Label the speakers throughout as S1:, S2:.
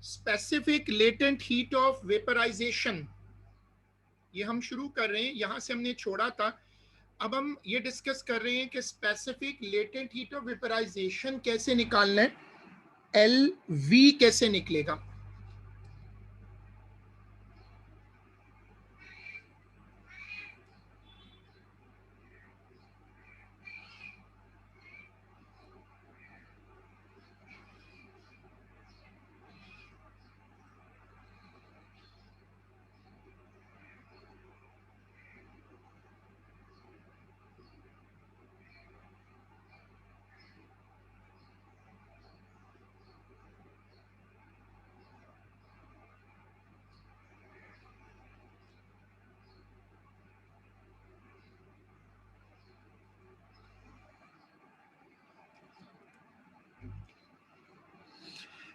S1: Specific latent heat of vaporisation, ये हम शुरू कर रहे हैं, यहां से हमने छोड़ा था। अब हम ये डिस्कस कर रहे हैं कि specific latent heat of vaporisation कैसे निकालना है, एल वी कैसे निकलेगा।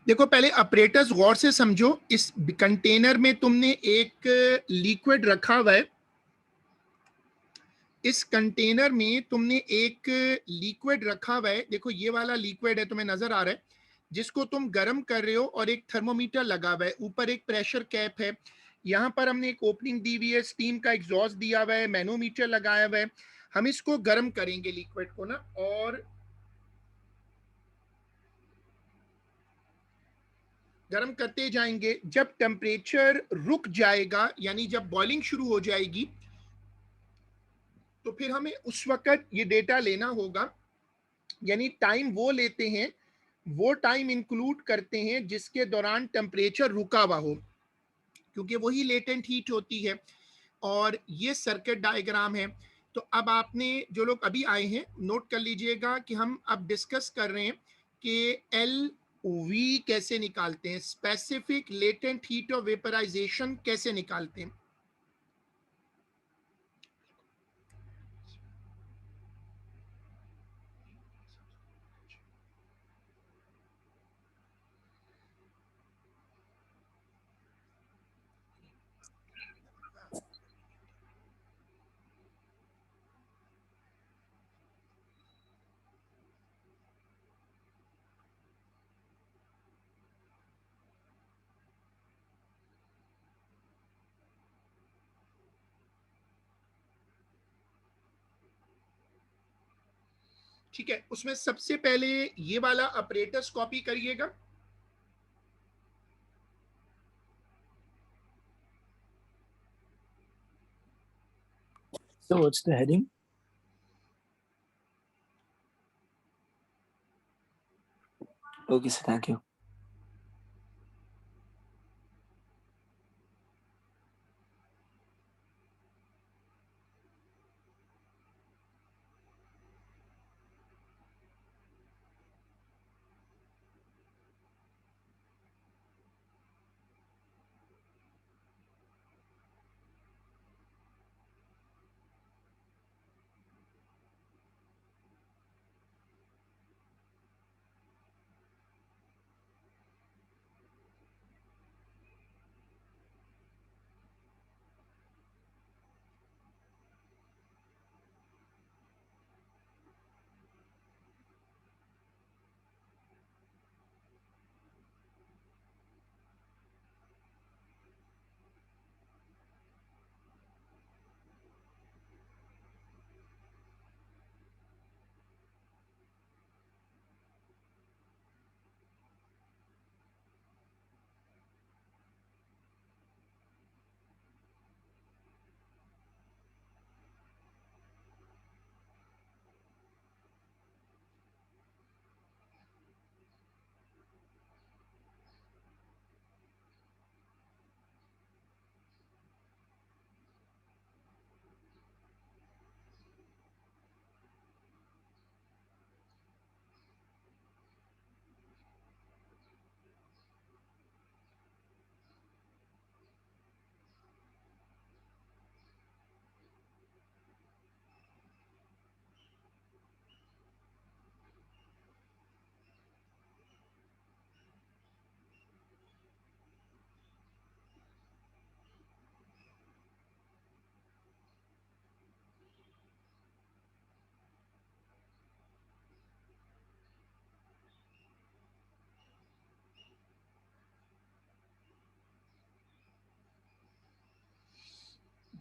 S1: देखो, पहले ऑपरेटर्स गौर से समझो। इस कंटेनर में तुमने एक लिक्विड रखा हुआ है, इस कंटेनर में तुमने एक लिक्विड रखा हुआ है। देखो ये वाला लिक्विड है, तुम्हें नजर आ रहा है, जिसको तुम गर्म कर रहे हो, और एक थर्मोमीटर लगा हुआ है, ऊपर एक प्रेशर कैप है। यहाँ पर हमने एक ओपनिंग दी हुई है, स्टीम का एग्जॉस्ट दिया हुआ है, मैनोमीटर लगाया हुआ है। हम इसको गर्म करेंगे लिक्विड को ना, और गर्म करते जाएंगे। जब टेम्परेचर रुक जाएगा, यानी जब बॉइलिंग शुरू हो जाएगी, तो फिर हमें उस वक्त ये डेटा लेना होगा। यानी टाइम वो लेते हैं, वो टाइम इंक्लूड करते हैं जिसके दौरान टेम्परेचर रुका हुआ हो, क्योंकि वही लेटेंट हीट होती है। और ये सर्किट डायग्राम है। तो अब आपने, जो लोग अभी आए हैं, नोट कर लीजिएगा कि हम अब डिस्कस कर रहे हैं कि एल वी कैसे निकालते हैं, specific latent heat of vaporisation कैसे निकालते हैं। ठीक है, उसमें सबसे पहले ये वाला ऑपरेटर्स कॉपी करिएगा।
S2: So what's the heading? Okay, sir, thank you.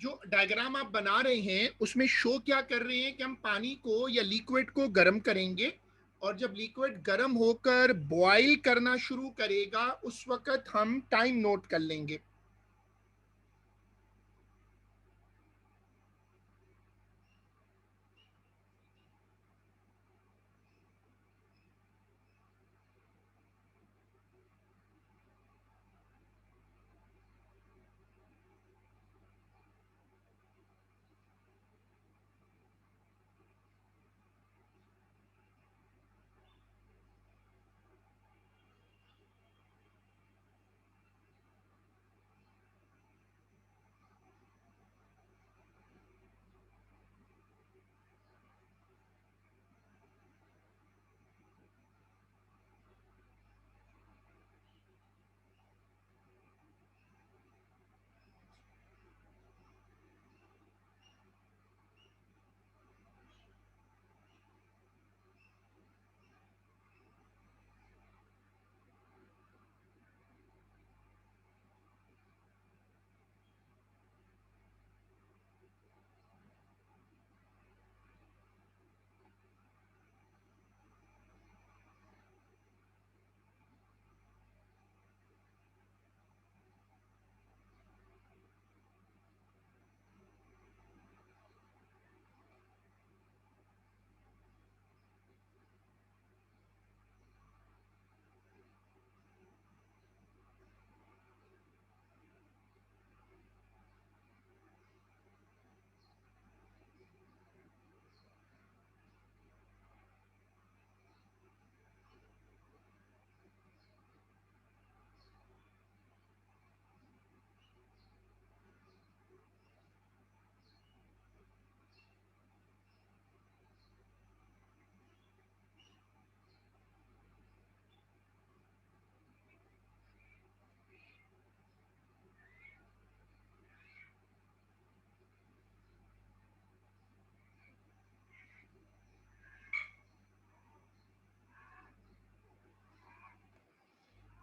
S1: जो डायग्राम आप बना रहे हैं उसमें शो क्या कर रहे हैं कि हम पानी को या लिक्विड को गर्म करेंगे, और जब लिक्विड गर्म होकर बॉईल करना शुरू करेगा उस वक्त हम टाइम नोट कर लेंगे।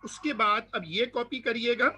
S1: उसके बाद अब ये कॉपी करिएगा,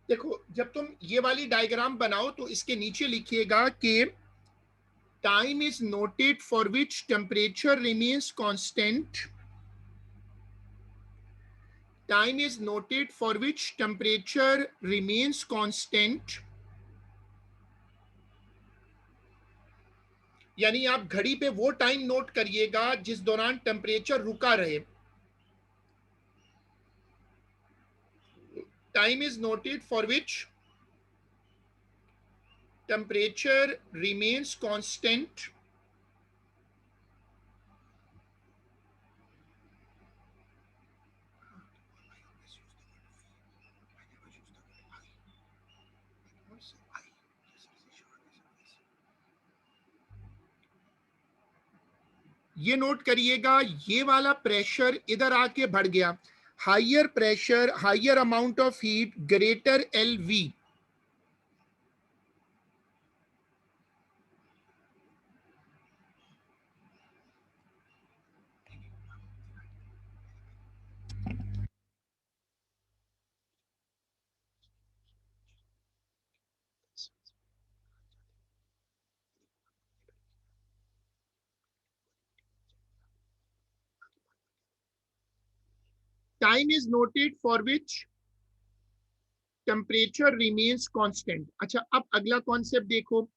S1: देखो जब तुम ये वाली डायग्राम बनाओ तो इसके नीचे लिखिएगा कि time is noted for which temperature remains constant, time is noted for which temperature remains constant, यानी आप घड़ी पे वो टाइम नोट करिएगा जिस दौरान टेम्परेचर रुका रहे। Time is noted for which temperature remains constant ये नोट करिएगा, ये वाला प्रेशर इधर आके बढ़ गया, higher pressure, higher amount of heat, greater L V. Time is noted for which temperature remains constant. अच्छा, अब अगला कॉन्सेप्ट देखो,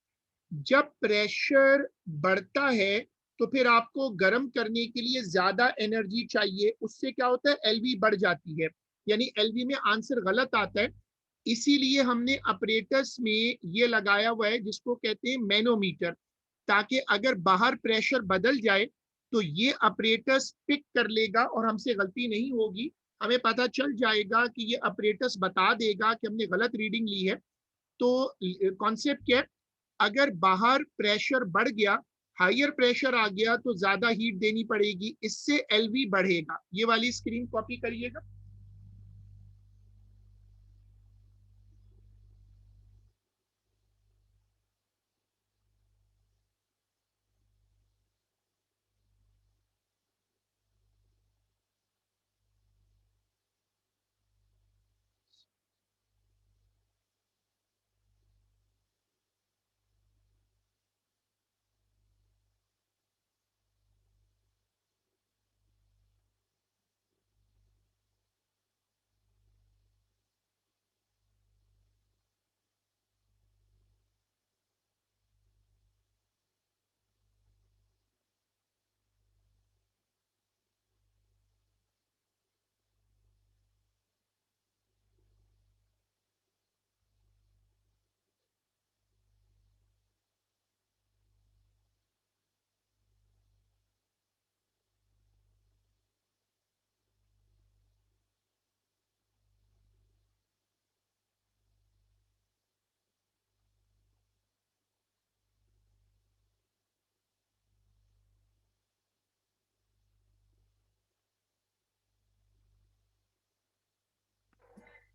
S1: जब प्रेशर बढ़ता है तो फिर आपको गर्म करने के लिए ज्यादा एनर्जी चाहिए, उससे क्या होता है, एलवी बढ़ जाती है, यानी एलवी में आंसर गलत आता है। इसीलिए हमने अपरेटस में ये लगाया हुआ है जिसको कहते हैं मैनोमीटर, ताकि अगर बाहर प्रेशर बदल जाए तो ये अपरेटस पिक कर लेगा और हमसे गलती नहीं होगी, हमें पता चल जाएगा कि ये अपरेटस बता देगा कि हमने गलत रीडिंग ली है। तो कॉन्सेप्ट क्या है, अगर बाहर प्रेशर बढ़ गया, हायर प्रेशर आ गया तो ज्यादा हीट देनी पड़ेगी, इससे एलवी बढ़ेगा। ये वाली स्क्रीन कॉपी करिएगा।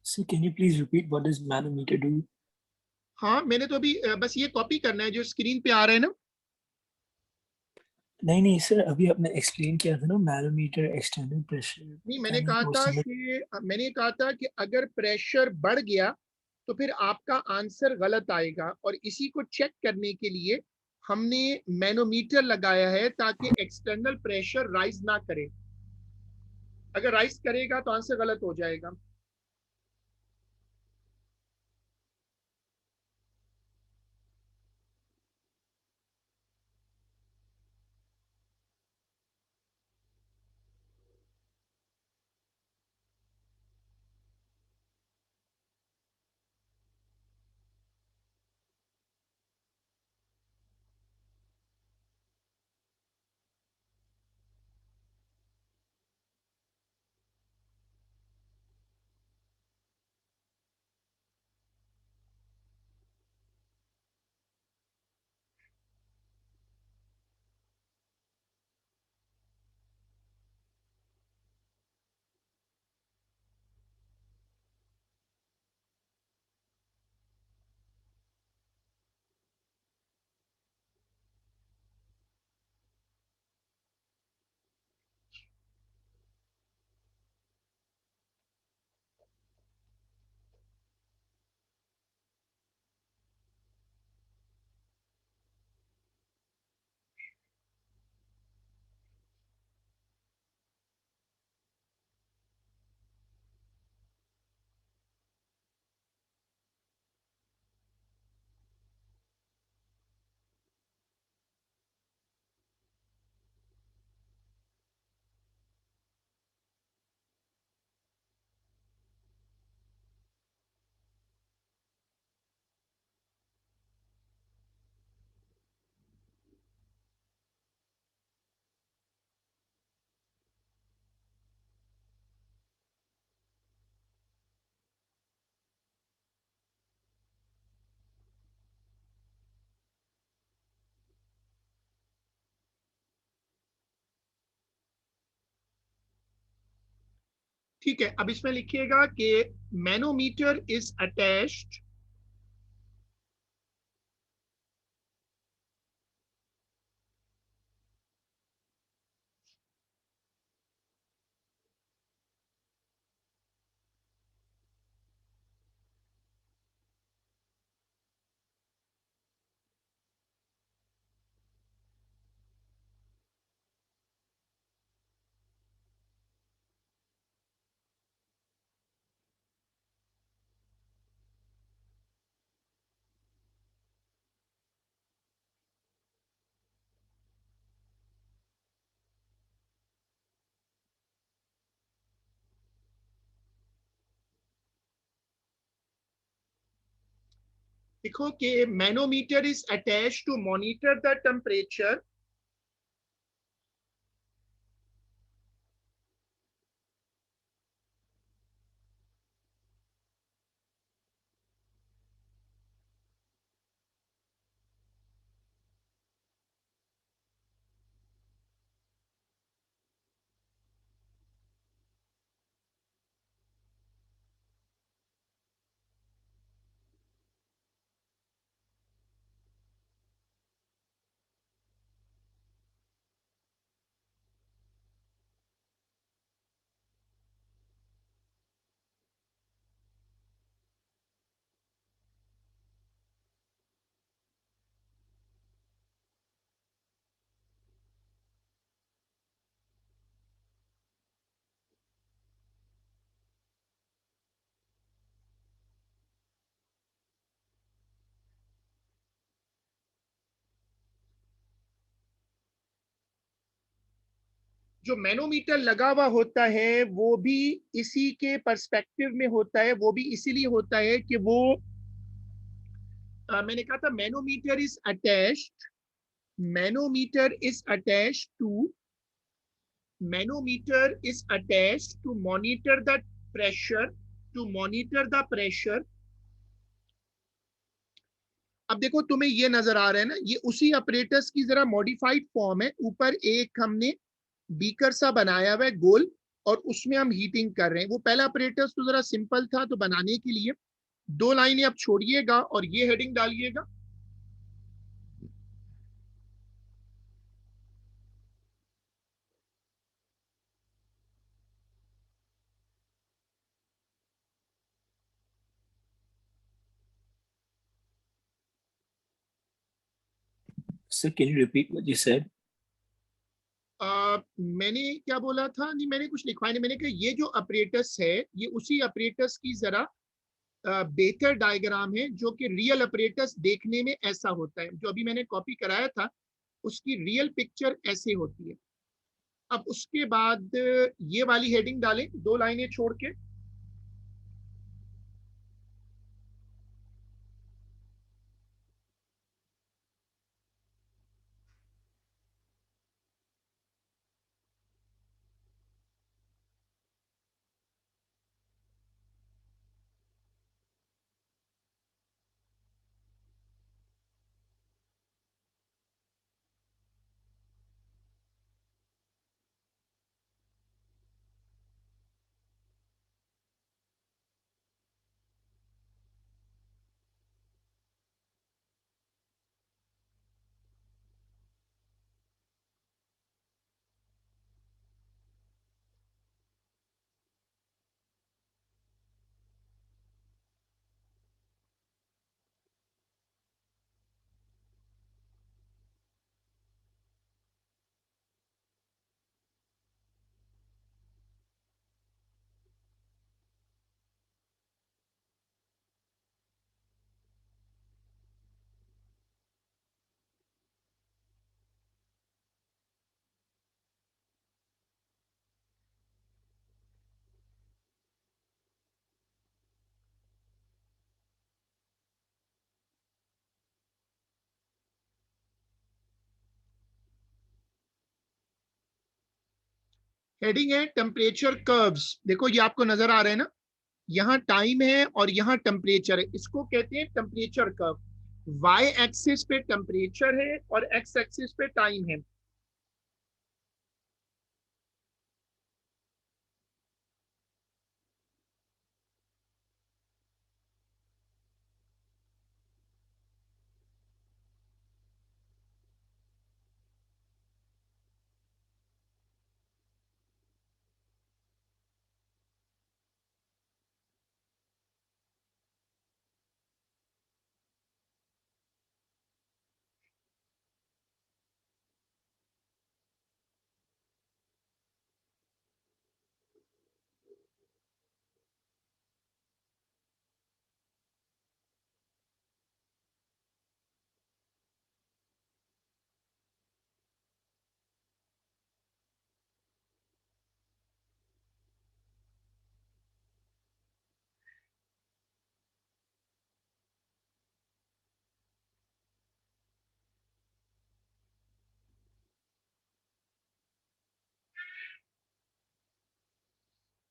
S2: So can you please repeat what does manometer do?
S1: हाँ, मैंने तो अभी बस ये कॉपी करना है जो स्क्रीन पे आ रहा है ना।
S2: नहीं नहीं सर, अभी आपने एक्सप्लेन किया था ना, मैनोमीटर एक्सटर्नल प्रेशर।
S1: नहीं, मैंने
S2: कैन
S1: कहा
S2: वो
S1: था
S2: समझ।
S1: कि अगर प्रेशर बढ़ गया तो फिर आपका आंसर गलत आएगा, और इसी को चेक करने के लिए हमने मैनोमीटर लगाया है ताकि एक्सटर्नल प्रेशर राइज ना करे, अगर राइज करेगा तो आंसर गलत हो जाएगा। ठीक है, अब इसमें लिखिएगा कि मैनोमीटर इज अटैच्ड देखो कि manometer is attached to monitor the temperature जो मैनोमीटर लगा हुआ होता है वो भी इसी के पर्सपेक्टिव में होता है, वो भी इसीलिए होता है कि वो मैंने कहा था manometer is attached to manometer is attached to monitor the pressure to monitor the pressure. अब देखो तुम्हें ये नजर आ रहा है ना, ये उसी ऑपरेटर्स की जरा मॉडिफाइड फॉर्म है। ऊपर एक हमने बीकर सा बनाया हुआ है गोल, और उसमें हम हीटिंग कर रहे हैं। वो पहला ऑपरेटर्स तो जरा सिंपल था, तो बनाने के लिए दो लाइनें अब छोड़िएगा और ये हेडिंग डालिएगा।
S2: Sir, can you repeat what you said?
S1: मैंने क्या बोला था? नहीं, मैंने कुछ लिखवाया नहीं। मैंने कहा ये जो ऑपरेटर्स है ये उसी ऑपरेटर्स की जरा बेहतर डायग्राम है, जो कि रियल ऑपरेटर्स देखने में ऐसा होता है। जो अभी मैंने कॉपी कराया था उसकी रियल पिक्चर ऐसे होती है। अब उसके बाद ये वाली हेडिंग डालें दो लाइनें छोड़ के। हेडिंग है टेम्परेचर कर्व्स। देखो ये आपको नजर आ रहा है ना, यहाँ टाइम है और यहाँ टेम्परेचर है। इसको कहते हैं टेम्परेचर कर्व। वाई एक्सिस पे टेम्परेचर है और एक्स एक्सिस पे टाइम है।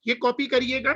S1: ये कॉपी करिएगा।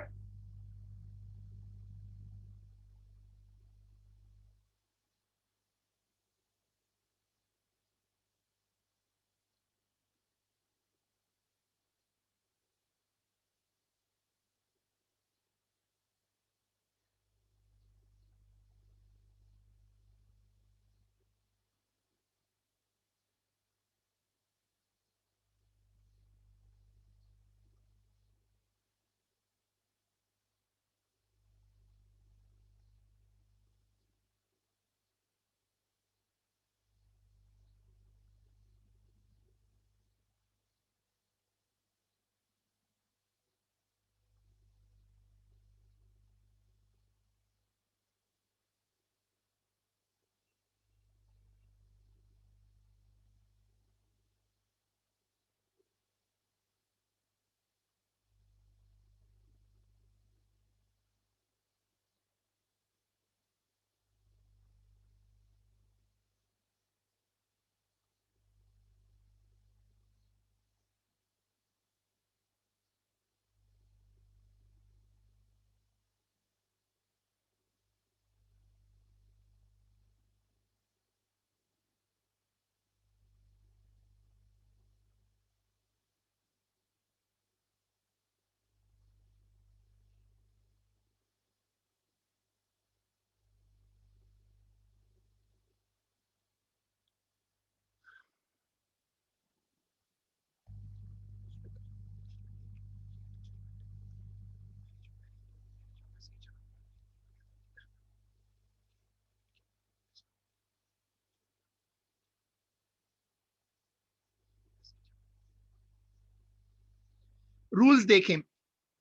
S1: रूल्स देखें,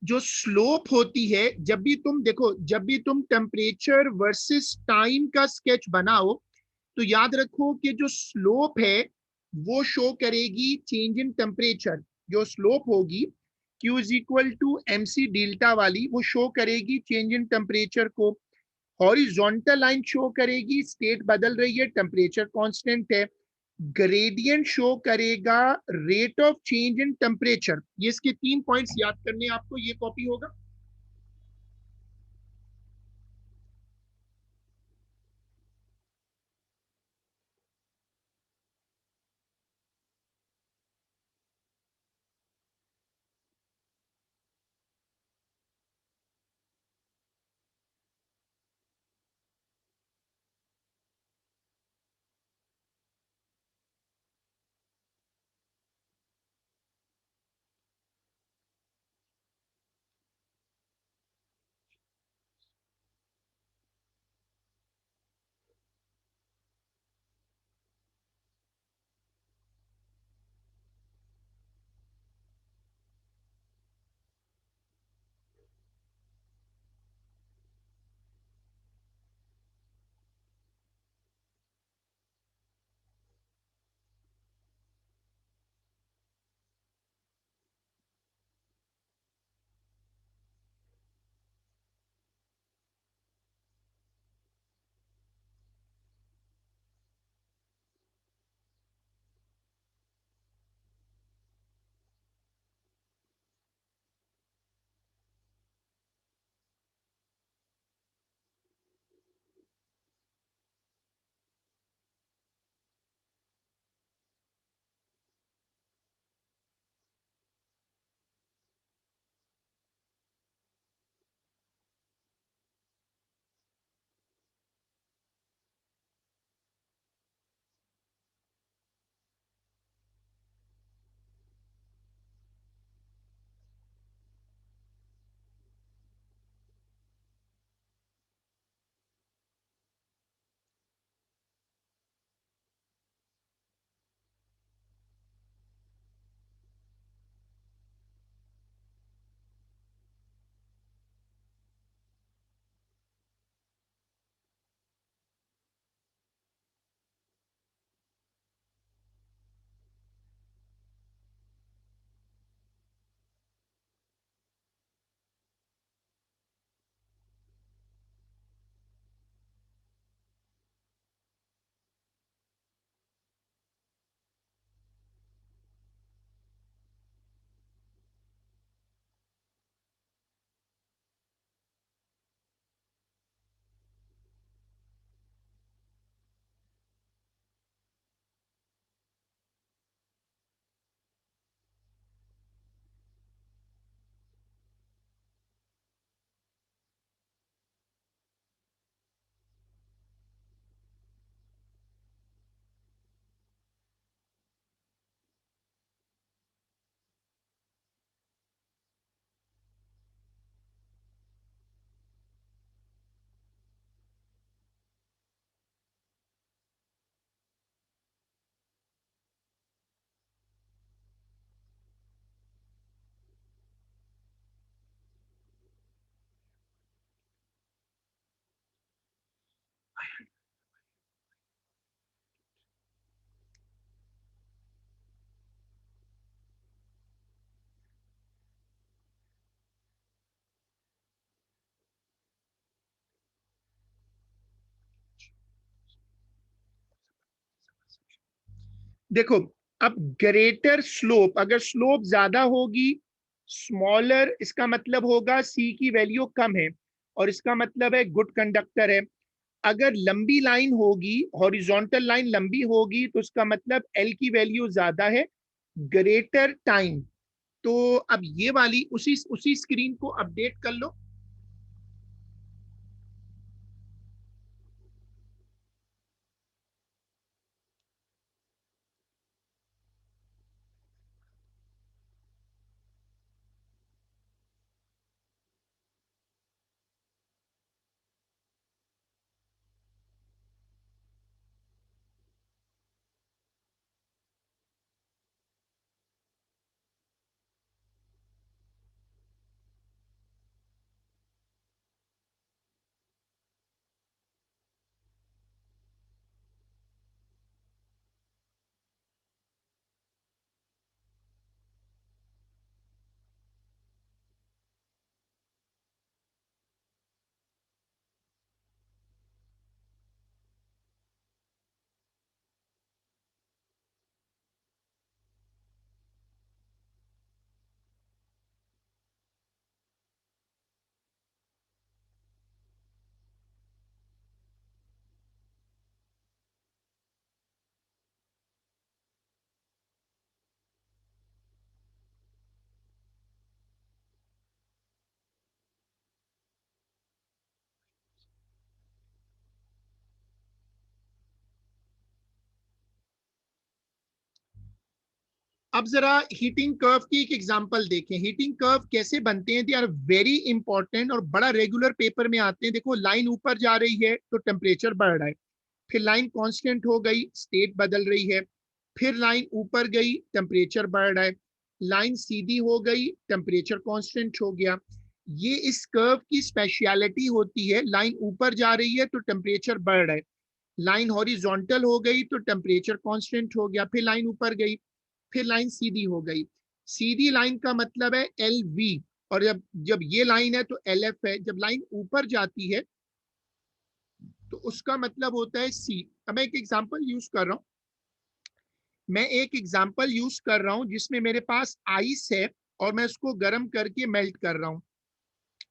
S1: जो स्लोप होती है, जब भी तुम देखो, जब भी तुम टेम्परेचर वर्सेस टाइम का स्केच बनाओ, तो याद रखो कि जो स्लोप है वो शो करेगी चेंज इन टेम्परेचर। जो स्लोप होगी Q is equal to M C delta वाली, वो शो करेगी चेंज इन टेम्परेचर को। हॉरिजॉन्टल लाइन शो करेगी स्टेट बदल रही है, टेम्परेचर कांस्टेंट है। ग्रेडियंट शो करेगा rate of change in temperature. ये इसके 3 पॉइंट्स याद करने आपको, ये कॉपी होगा। देखो, अब ग्रेटर स्लोप, अगर स्लोप ज्यादा होगी, स्मॉलर, इसका मतलब होगा सी की वैल्यू कम है, और इसका मतलब है गुड कंडक्टर है। अगर लंबी लाइन होगी, हॉरिजॉन्टल लाइन लंबी होगी, तो उसका मतलब एल की वैल्यू ज्यादा है, ग्रेटर टाइम। तो अब ये वाली उसी उसी स्क्रीन को अपडेट कर लो। अब जरा हीटिंग कर्व की एक एग्जांपल देखें। हीटिंग कर्व कैसे बनते हैं, दे आर वेरी इंपॉर्टेंट और बड़ा रेगुलर पेपर में आते हैं। देखो, लाइन ऊपर जा रही है तो टेम्परेचर बढ़ रहा है, फिर लाइन कांस्टेंट हो गई, स्टेट बदल रही है, फिर लाइन ऊपर गई, टेम्परेचर बढ़ रहा है, लाइन सीधी हो गई, टेम्परेचर कांस्टेंट हो गया। ये इस कर्व की स्पेशलिटी होती है। लाइन ऊपर जा रही है तो टेम्परेचर बढ़ रहा है, लाइन हॉरिजॉन्टल हो गई तो टेम्परेचर कांस्टेंट हो गया, फिर लाइन ऊपर गई, फिर लाइन सीधी हो गई। सीधी लाइन का मतलब है एल वी, और जब जब ये लाइन है तो एल एफ है। जब लाइन ऊपर जाती है तो उसका मतलब होता है सी। अब मैं एक एग्जांपल यूज कर रहा हूं, जिसमें मेरे पास आइस है और मैं उसको गर्म करके मेल्ट कर रहा हूं,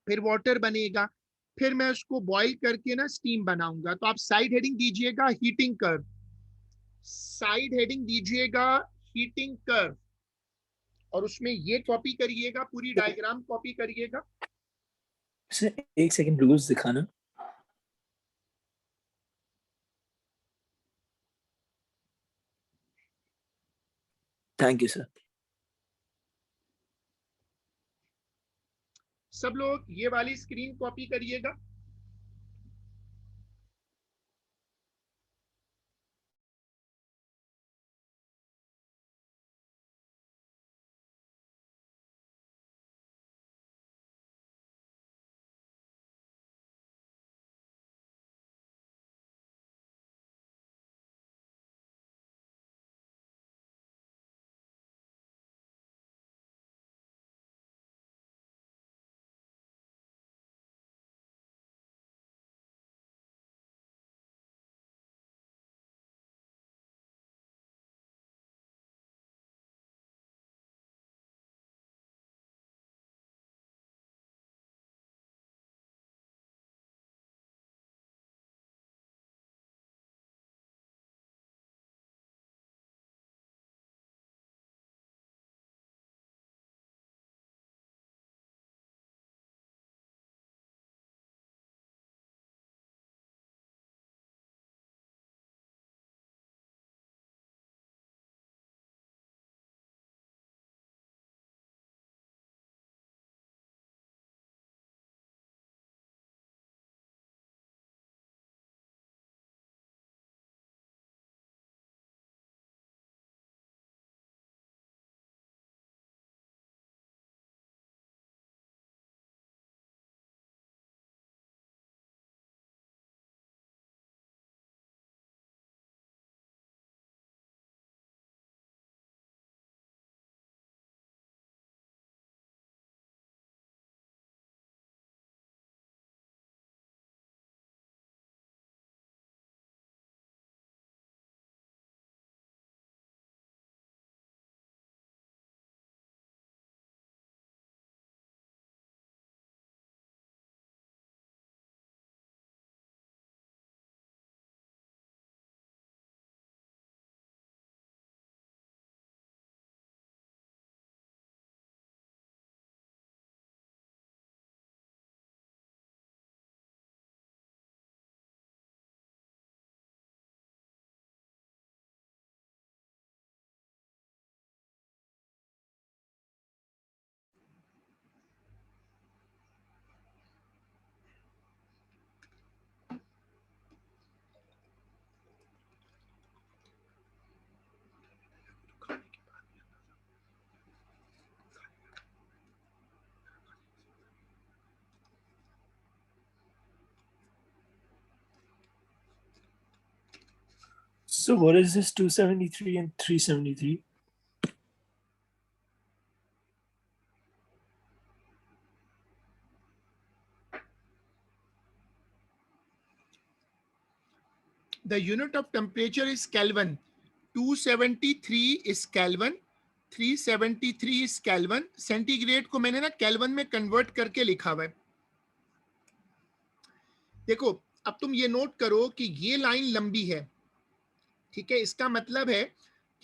S1: फिर वाटर बनेगा, फिर मैं उसको बॉईल करके ना स्टीम बनाऊंगा। तो आप साइड हेडिंग दीजिएगा हीटिंग कर्व, साइड हेडिंग दीजिएगा हीटिंग कर्व, और उसमें ये कॉपी करिएगा, पूरी डायग्राम कॉपी करिएगा।
S2: सर एक सेकंड रूल्स दिखाना। Thank you sir.
S1: सब लोग ये वाली स्क्रीन कॉपी करिएगा।
S2: So what is this 273 and 373?
S1: The unit of temperature is Kelvin. 273 is Kelvin, 373 is Kelvin. Centigrade को मैंने ना केल्विन में कन्वर्ट करके लिखा हुआ है. देखो अब तुम ये नोट करो कि ये लाइन लंबी है, ठीक है, इसका मतलब है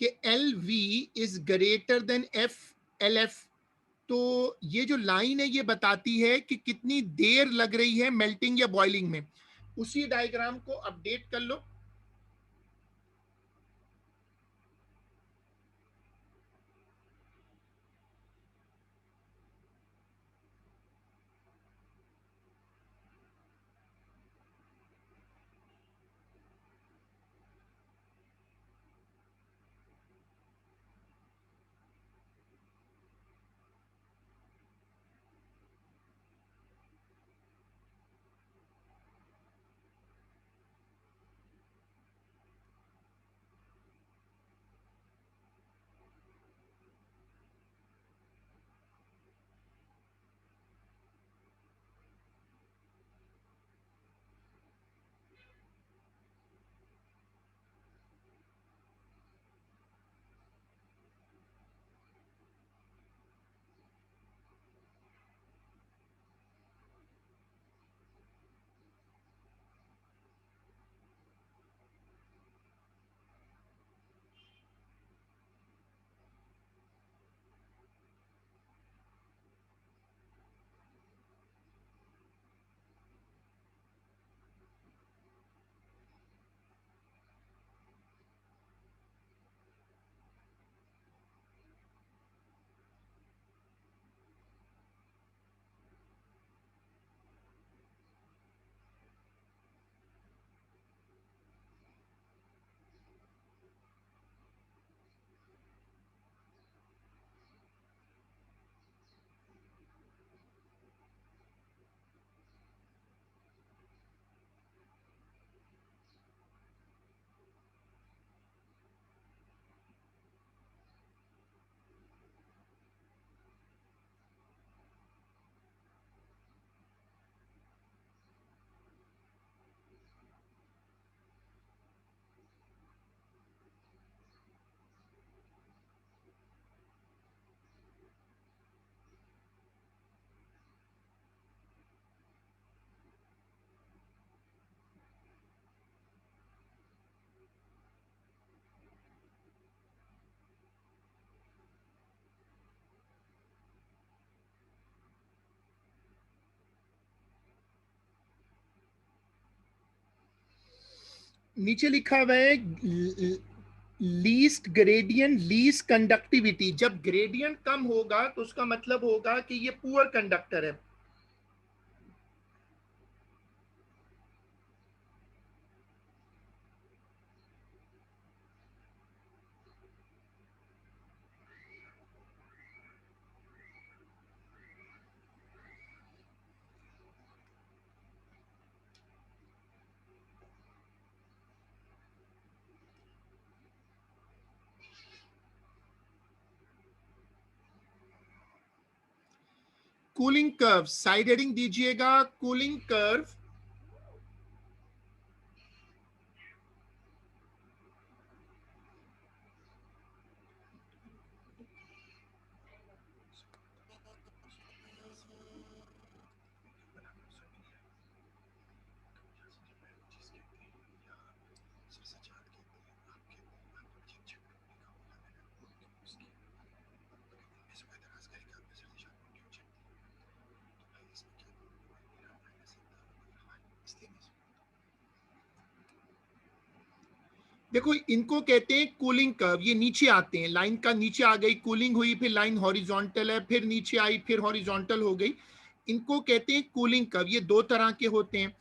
S1: कि L V is greater than F L F. तो ये जो लाइन है ये बताती है कि कितनी देर लग रही है मेल्टिंग या बॉइलिंग में. उसी डायग्राम को अपडेट कर लो. नीचे लिखा हुआ है लीस्ट ग्रेडियंट लीस्ट कंडक्टिविटी. जब ग्रेडियंट कम होगा तो उसका मतलब होगा कि ये पुअर कंडक्टर है. कूलिंग कर्व साइड हेडिंग दीजिएगा. कूलिंग कर्व देखो इनको कहते हैं कूलिंग कर्व. ये नीचे आते हैं, लाइन का नीचे आ गई, कूलिंग हुई, फिर लाइन हॉरिजॉन्टल है, फिर नीचे आई, फिर हॉरिजॉन्टल हो गई. इनको कहते हैं कूलिंग कर्व. ये दो तरह के होते हैं.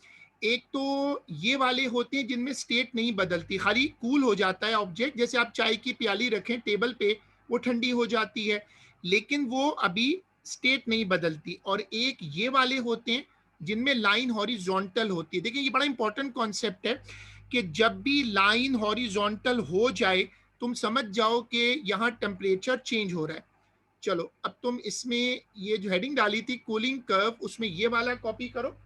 S1: एक तो ये वाले होते हैं जिनमें स्टेट नहीं बदलती, खाली कूल हो जाता है ऑब्जेक्ट. जैसे आप चाय की प्याली रखें टेबल पे, वो ठंडी हो जाती है लेकिन वो अभी स्टेट नहीं बदलती. और एक ये वाले होते हैं जिनमें लाइन हॉरिजॉन्टल होती है. देखिए ये बड़ा इंपॉर्टेंट कॉन्सेप्ट है कि जब भी लाइन हॉरिजॉन्टल हो जाए तुम समझ जाओ कि यहाँ टेम्परेचर चेंज हो रहा है। चलो अब तुम इसमें ये जो हेडिंग डाली थी कूलिंग कर्व, उसमें ये वाला कॉपी करो।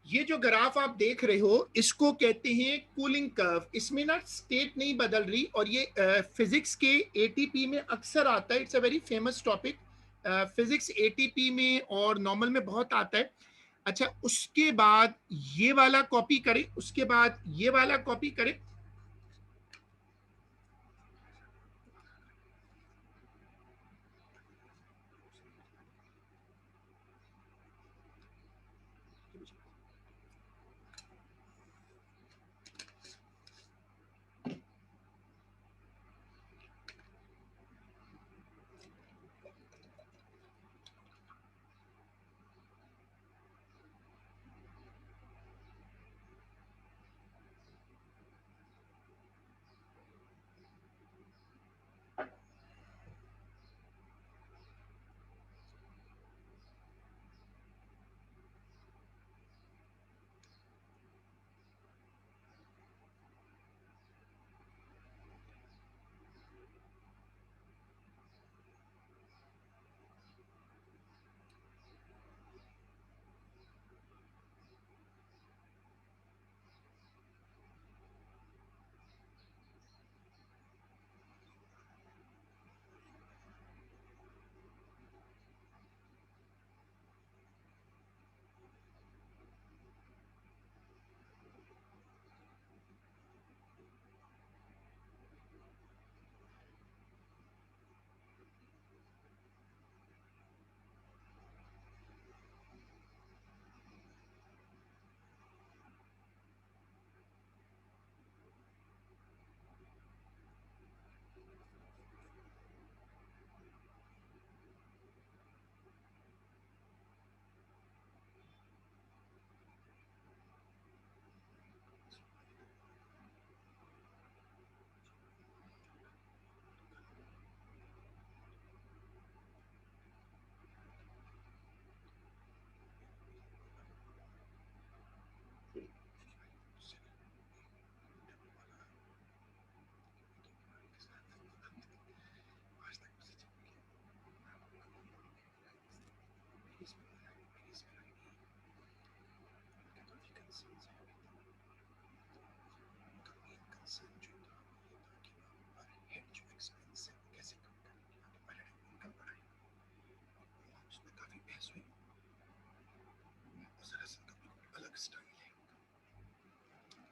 S1: ये जो ग्राफ आप देख रहे हो इसको कहते हैं कूलिंग कर्व। इसमें ना स्टेट नहीं बदल रही, और ये फिजिक्स के एटीपी में अक्सर आता है। It's a very famous topic, physics ATP में और नॉर्मल में बहुत आता है। अच्छा, उसके बाद ये वाला कॉपी करें, उसके बाद ये वाला कॉपी करें।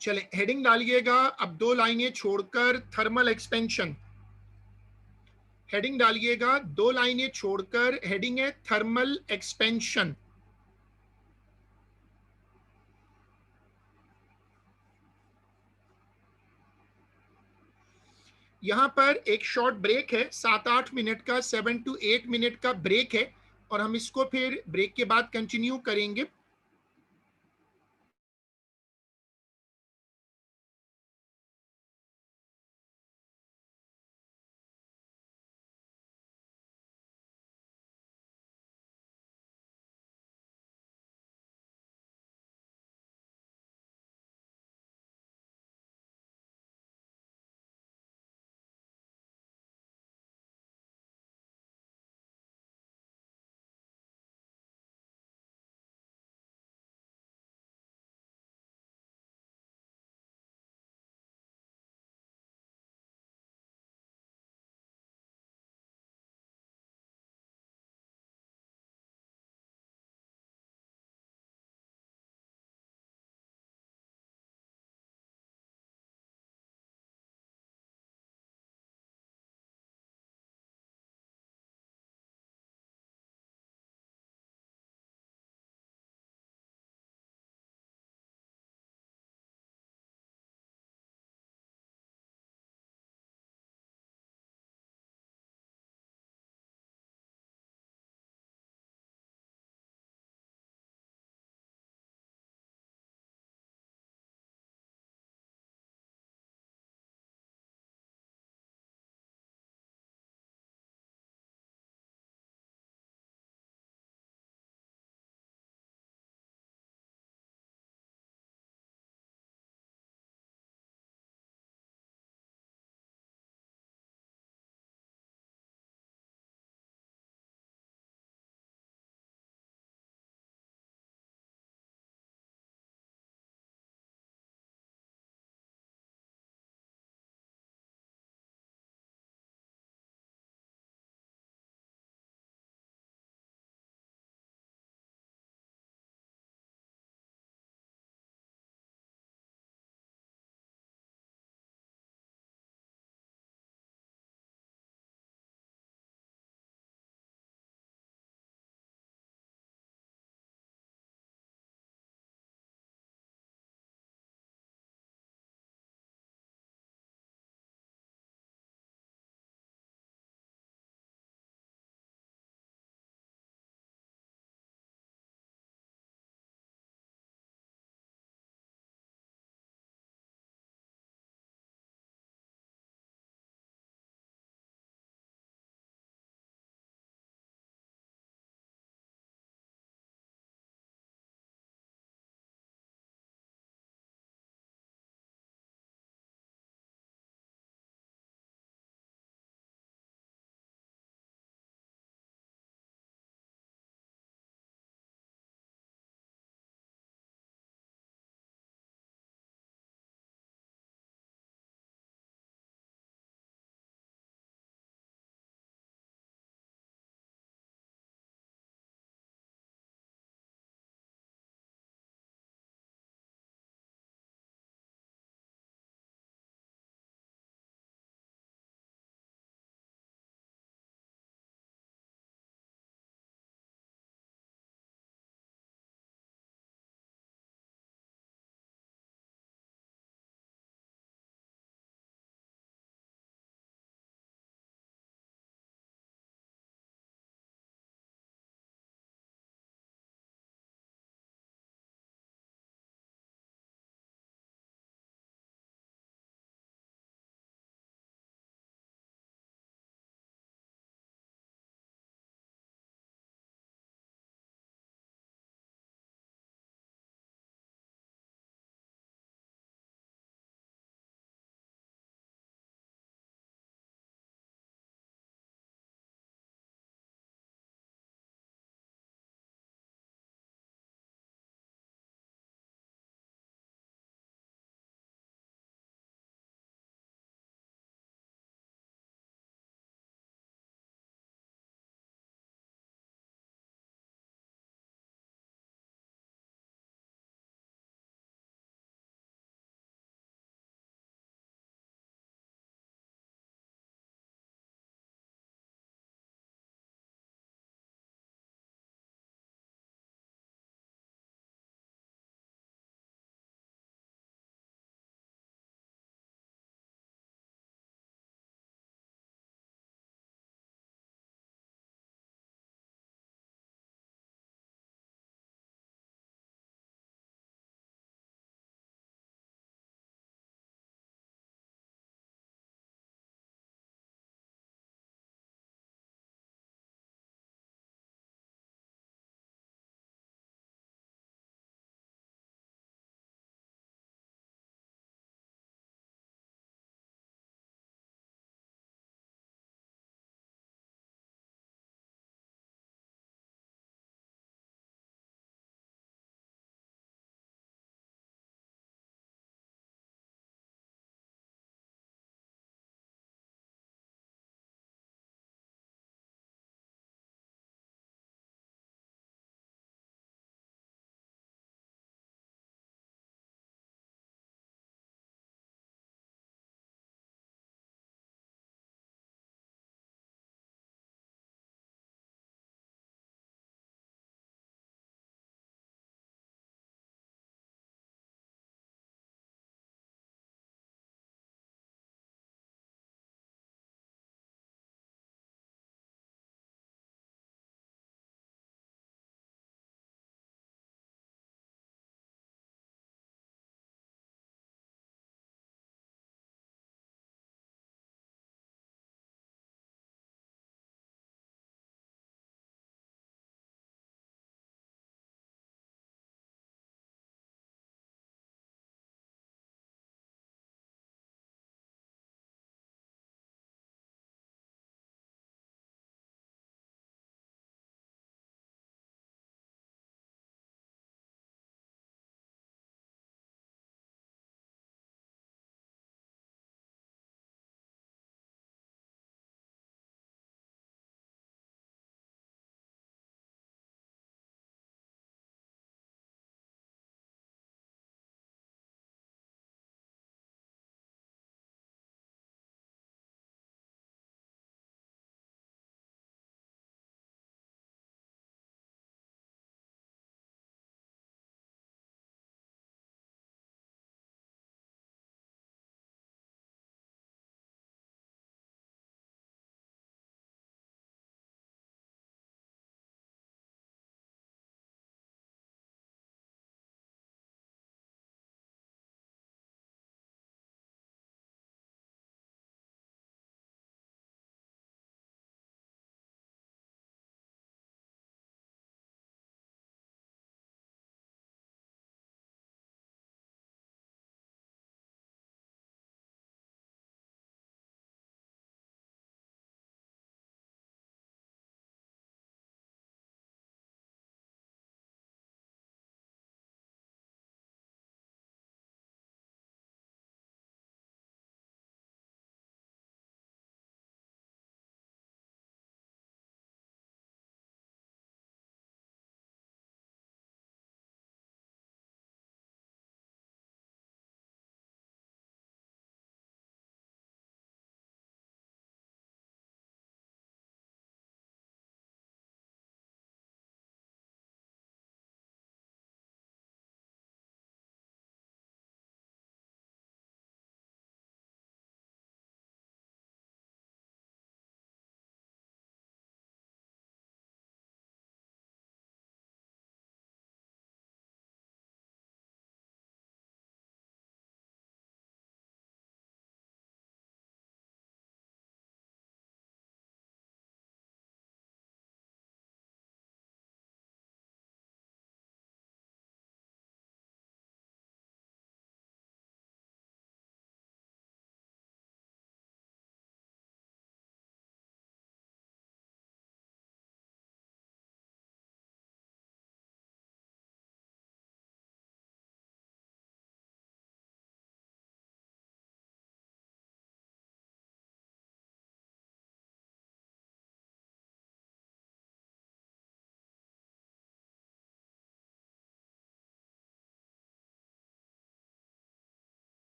S1: चले हेडिंग डालिएगा अब 2 लाइनें छोड़कर थर्मल एक्सपेंशन। हेडिंग डालिएगा 2 लाइनें छोड़कर, हेडिंग है थर्मल एक्सपेंशन। यहां पर एक शॉर्ट ब्रेक है, 7-8 मिनट का, 7 to 8 मिनट का ब्रेक है, और हम इसको फिर ब्रेक के बाद कंटिन्यू करेंगे।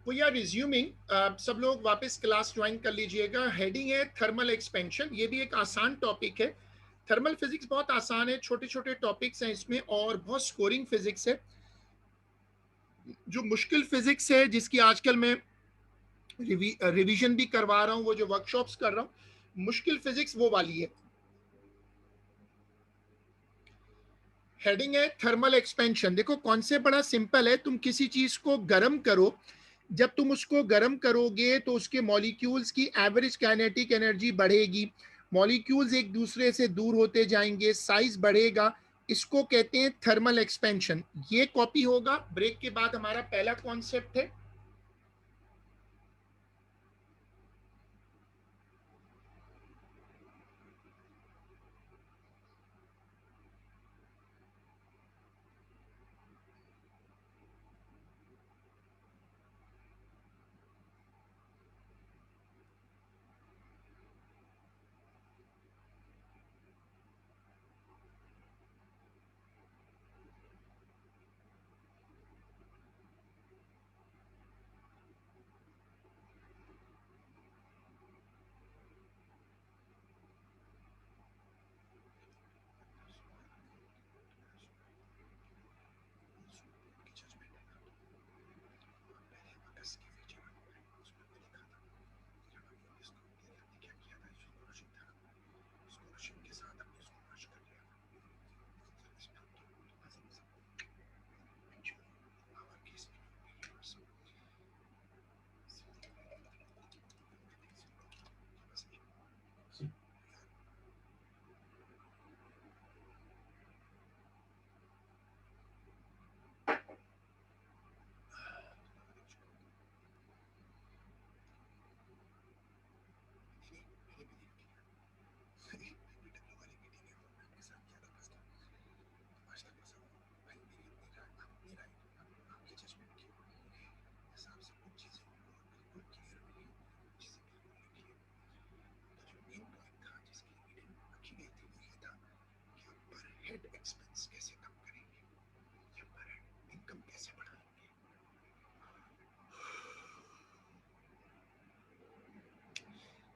S1: वी आर रिज्यूमिंग, सब लोग वापस क्लास ज्वाइन कर लीजिएगा। हेडिंग है थर्मल एक्सपेंशन, ये भी एक आसान टॉपिक है। थर्मल फिजिक्स बहुत आसान है, छोटे छोटे टॉपिक्स हैं इसमें और बहुत स्कोरिंग फिजिक्स है। जो मुश्किल फिजिक्स है जिसकी आजकल मैं रिवीजन भी करवा रहा हूँ, वो जो वर्कशॉप्स कर रहा हूँ, मुश्किल फिजिक्स वो वाली है। हेडिंग है थर्मल एक्सपेंशन। देखो कॉन्सेप्ट बड़ा सिंपल है, तुम किसी चीज को गर्म करो, जब तुम उसको गर्म करोगे तो उसके मॉलिक्यूल्स की एवरेज काइनेटिक एनर्जी बढ़ेगी, मॉलिक्यूल्स एक दूसरे से दूर होते जाएंगे, साइज बढ़ेगा, इसको कहते हैं थर्मल एक्सपेंशन। ये कॉपी होगा। ब्रेक के बाद हमारा पहला कॉन्सेप्ट है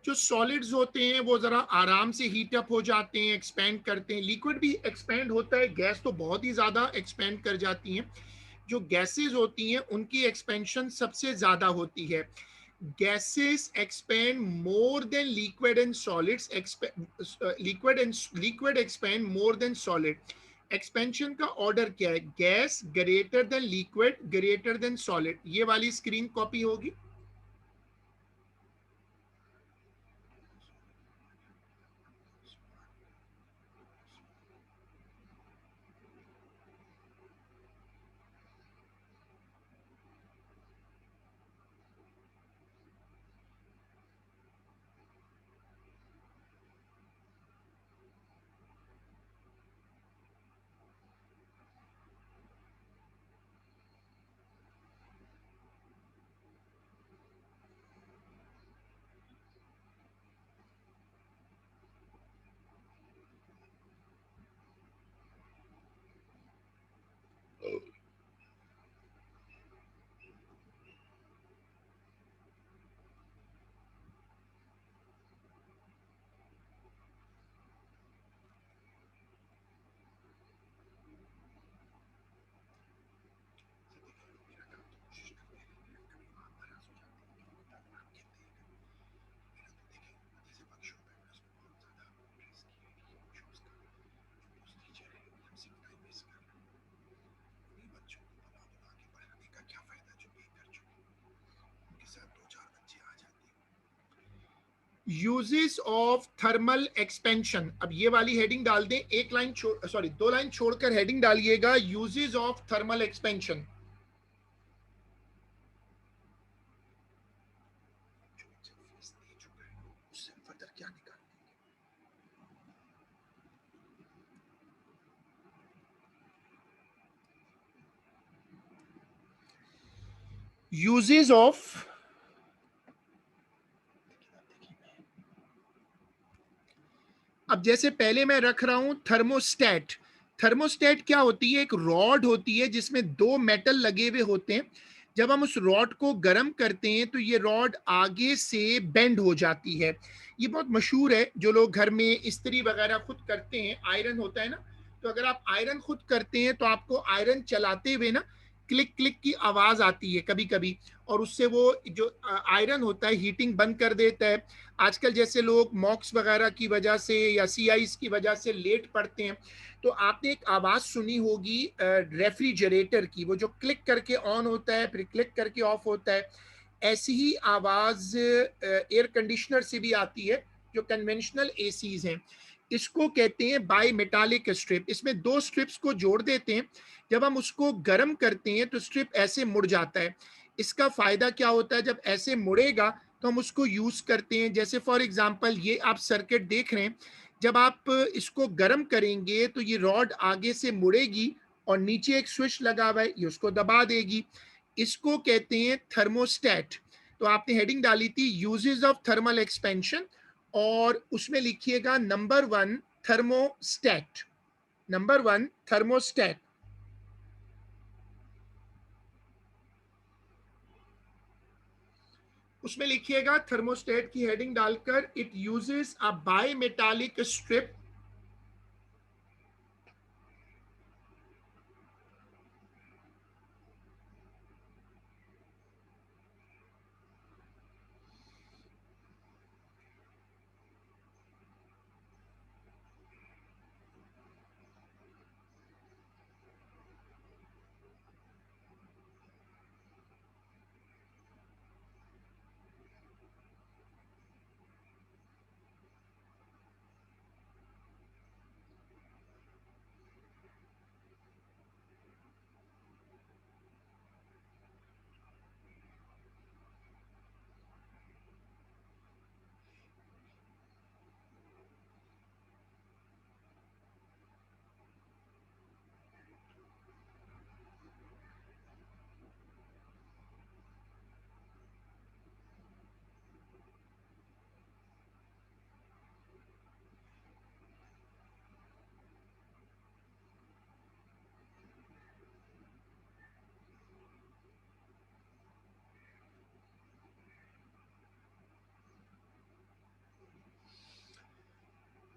S1: जो सॉलिड्स होते हैं वो जरा आराम से हीट अप हो जाते हैं, एक्सपेंड करते हैं। लिक्विड भी एक्सपेंड होता है, गैस तो बहुत ही ज्यादा एक्सपेंड कर जाती हैं। जो गैसेस होती हैं उनकी एक्सपेंशन सबसे ज्यादा होती है। Gases expand more than liquid and solids, liquid expand more than solid. Expansion का ऑर्डर क्या है? Gas greater than liquid greater than solid. ये वाली स्क्रीन कॉपी होगी। Uses of thermal expansion. अब ये वाली हेडिंग डाल दें, एक लाइन सॉरी 2 लाइन छोड़कर हेडिंग डालिएगा, uses of thermal expansion. Uses of, अब जैसे पहले मैं रख रहा हूं थर्मोस्टेट। थर्मोस्टेट क्या होती है? एक रॉड होती है जिसमें 2 मेटल लगे हुए होते हैं। जब हम उस रॉड को गर्म करते हैं तो ये रॉड आगे से बेंड हो जाती है। ये बहुत मशहूर है, जो लोग घर में इस्त्री वगैरह खुद करते हैं, आयरन होता है ना, तो अगर आप आयरन खुद करते हैं तो आपको आयरन चलाते हुए ना क्लिक क्लिक की आवाज आती है कभी कभी, और उससे वो जो आयरन होता है हीटिंग बंद कर देता है। आजकल जैसे लोग मॉक्स वगैरह की वजह से या सीआईस की वजह से लेट पड़ते हैं, तो आपने एक आवाज सुनी होगी रेफ्रिजरेटर की, वो जो क्लिक करके ऑन होता है फिर क्लिक करके ऑफ होता है। ऐसी ही आवाज एयर कंडीशनर से भी आती है, जो कन्वेंशनल एसीज हैं। इसको कहते हैं बाई मेटालिक स्ट्रिप। इसमें दो स्ट्रिप्स को जोड़ देते हैं, जब हम उसको गर्म करते हैं तो स्ट्रिप ऐसे मुड़ जाता है। इसका फायदा क्या होता है, जब ऐसे मुड़ेगा तो हम उसको यूज करते हैं। जैसे फॉर एग्जांपल ये आप सर्किट देख रहे हैं, जब आप इसको गर्म करेंगे तो ये रॉड आगे से मुड़ेगी और नीचे एक स्विच लगा हुआ है, ये उसको दबा देगी। इसको कहते हैं थर्मोस्टेट। तो आपने हेडिंग डाली थी यूजेस ऑफ थर्मल एक्सपेंशन, और उसमें लिखिएगा नंबर 1 थर्मोस्टेट। Number 1 thermostat. उसमें लिखिएगा थर्मोस्टेट की हेडिंग डालकर, it uses a bimetallic strip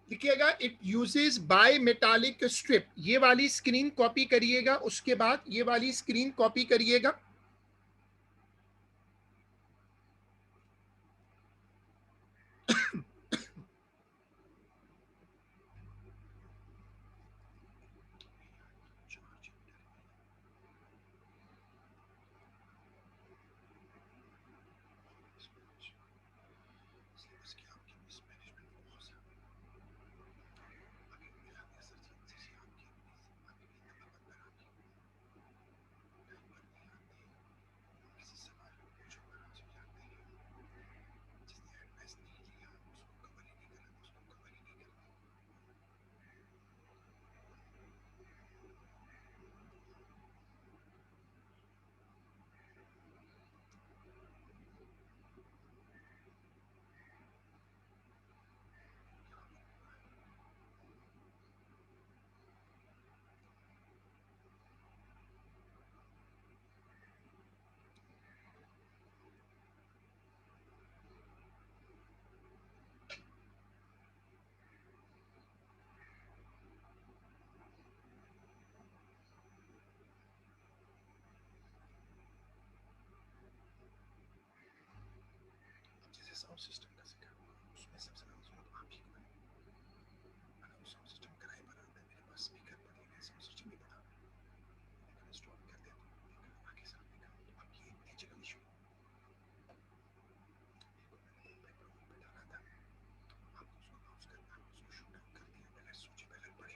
S1: लिखिएगा, it uses bimetallic strip. ये वाली स्क्रीन कॉपी करिएगा, उसके बाद ये वाली स्क्रीन कॉपी करिएगा। साउंड सिस्टम का जिक्र हुआ, उसमें सबसे ज्यादा जरूरत आप ही को है। अगर वो साउंड सिस्टम किराए पर आता है, मेरे पास स्पीकर पड़े हैं, साउंड सिस्टम भी बता, लेकिन इंस्टॉल कर दिया तो आगे से आपने कहा, तो अब ये नेचुरल इशू बैकग्राउंड पे डाला था, आपको उसको पॉज करना, उसको शूट डाउन कर दिया, अगर सोचे पहले पड़े।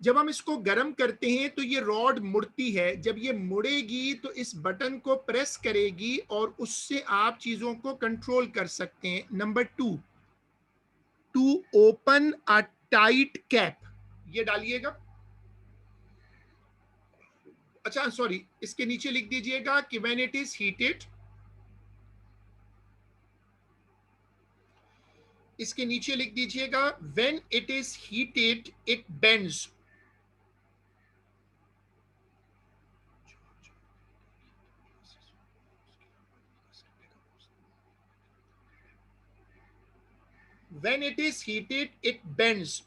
S1: जब हम इसको गर्म करते हैं तो ये रॉड मुड़ती है, जब ये मुड़ेगी तो इस बटन को प्रेस करेगी और उससे आप चीजों को कंट्रोल कर सकते हैं। Number 2, to open a tight cap, ये डालिएगा। अच्छा सॉरी, इसके नीचे लिख दीजिएगा कि व्हेन इट इज हीटेड, इसके नीचे लिख दीजिएगा when it is heated it bends. when it is heated it bends.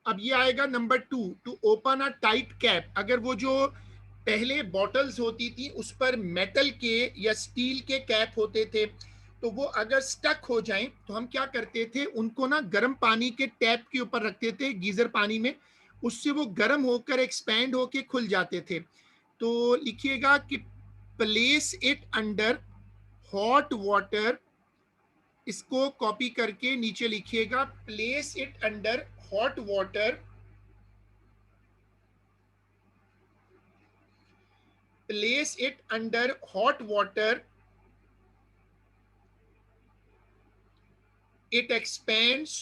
S1: अब ये आएगा number 2, to open a tight cap. अगर वो जो पहले बॉटल्स होती थी उस पर मेटल के या स्टील के कैप होते थे, तो वो अगर स्टक हो जाएं तो हम क्या करते थे, उनको ना गर्म पानी के टैप के ऊपर रखते थे, गीजर पानी में, उससे वो गर्म होकर एक्सपैंड होके खुल जाते थे। तो लिखिएगा कि place it under hot water, इसको कॉपी करके नीचे लिखिएगा, place it under hot water, place it under hot water, it expands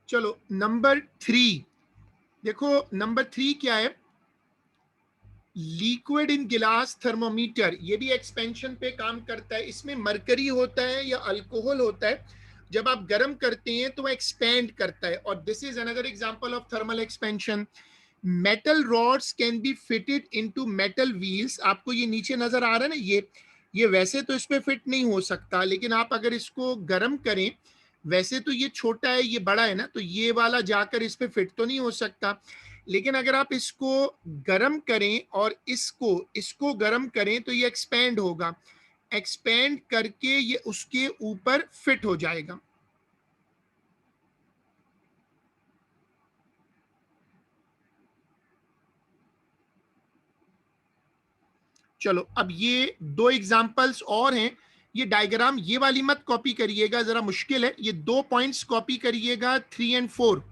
S1: चलो नंबर 3 देखो, नंबर 3 क्या है, लिक्विड इन गिलास थर्मोमीटर। ये भी एक्सपेंशन पे काम करता है। इसमें मरकरी होता है या अल्कोहल होता है, जब आप गर्म करते हैं तो एक्सपेंड करता है, और this is another example of thermal expansion. Metal rods can be fitted into metal wheels. आपको ये नीचे नजर आ रहा है ना, ये वैसे तो इसमें फिट नहीं हो सकता, लेकिन आप अगर इसको गर्म करें, वैसे तो ये छोटा है ये बड़ा है ना, तो ये वाला जाकर इस पे फिट तो नहीं हो सकता, लेकिन अगर आप इसको गर्म करें और इसको इसको गर्म करें तो ये एक्सपेंड होगा, एक्सपेंड करके ये उसके ऊपर फिट हो जाएगा। चलो अब ये 2 एग्जांपल्स और हैं। ये डायग्राम ये वाली मत कॉपी करिएगा, जरा मुश्किल है। ये 2 पॉइंट्स कॉपी करिएगा, 3 एंड 4।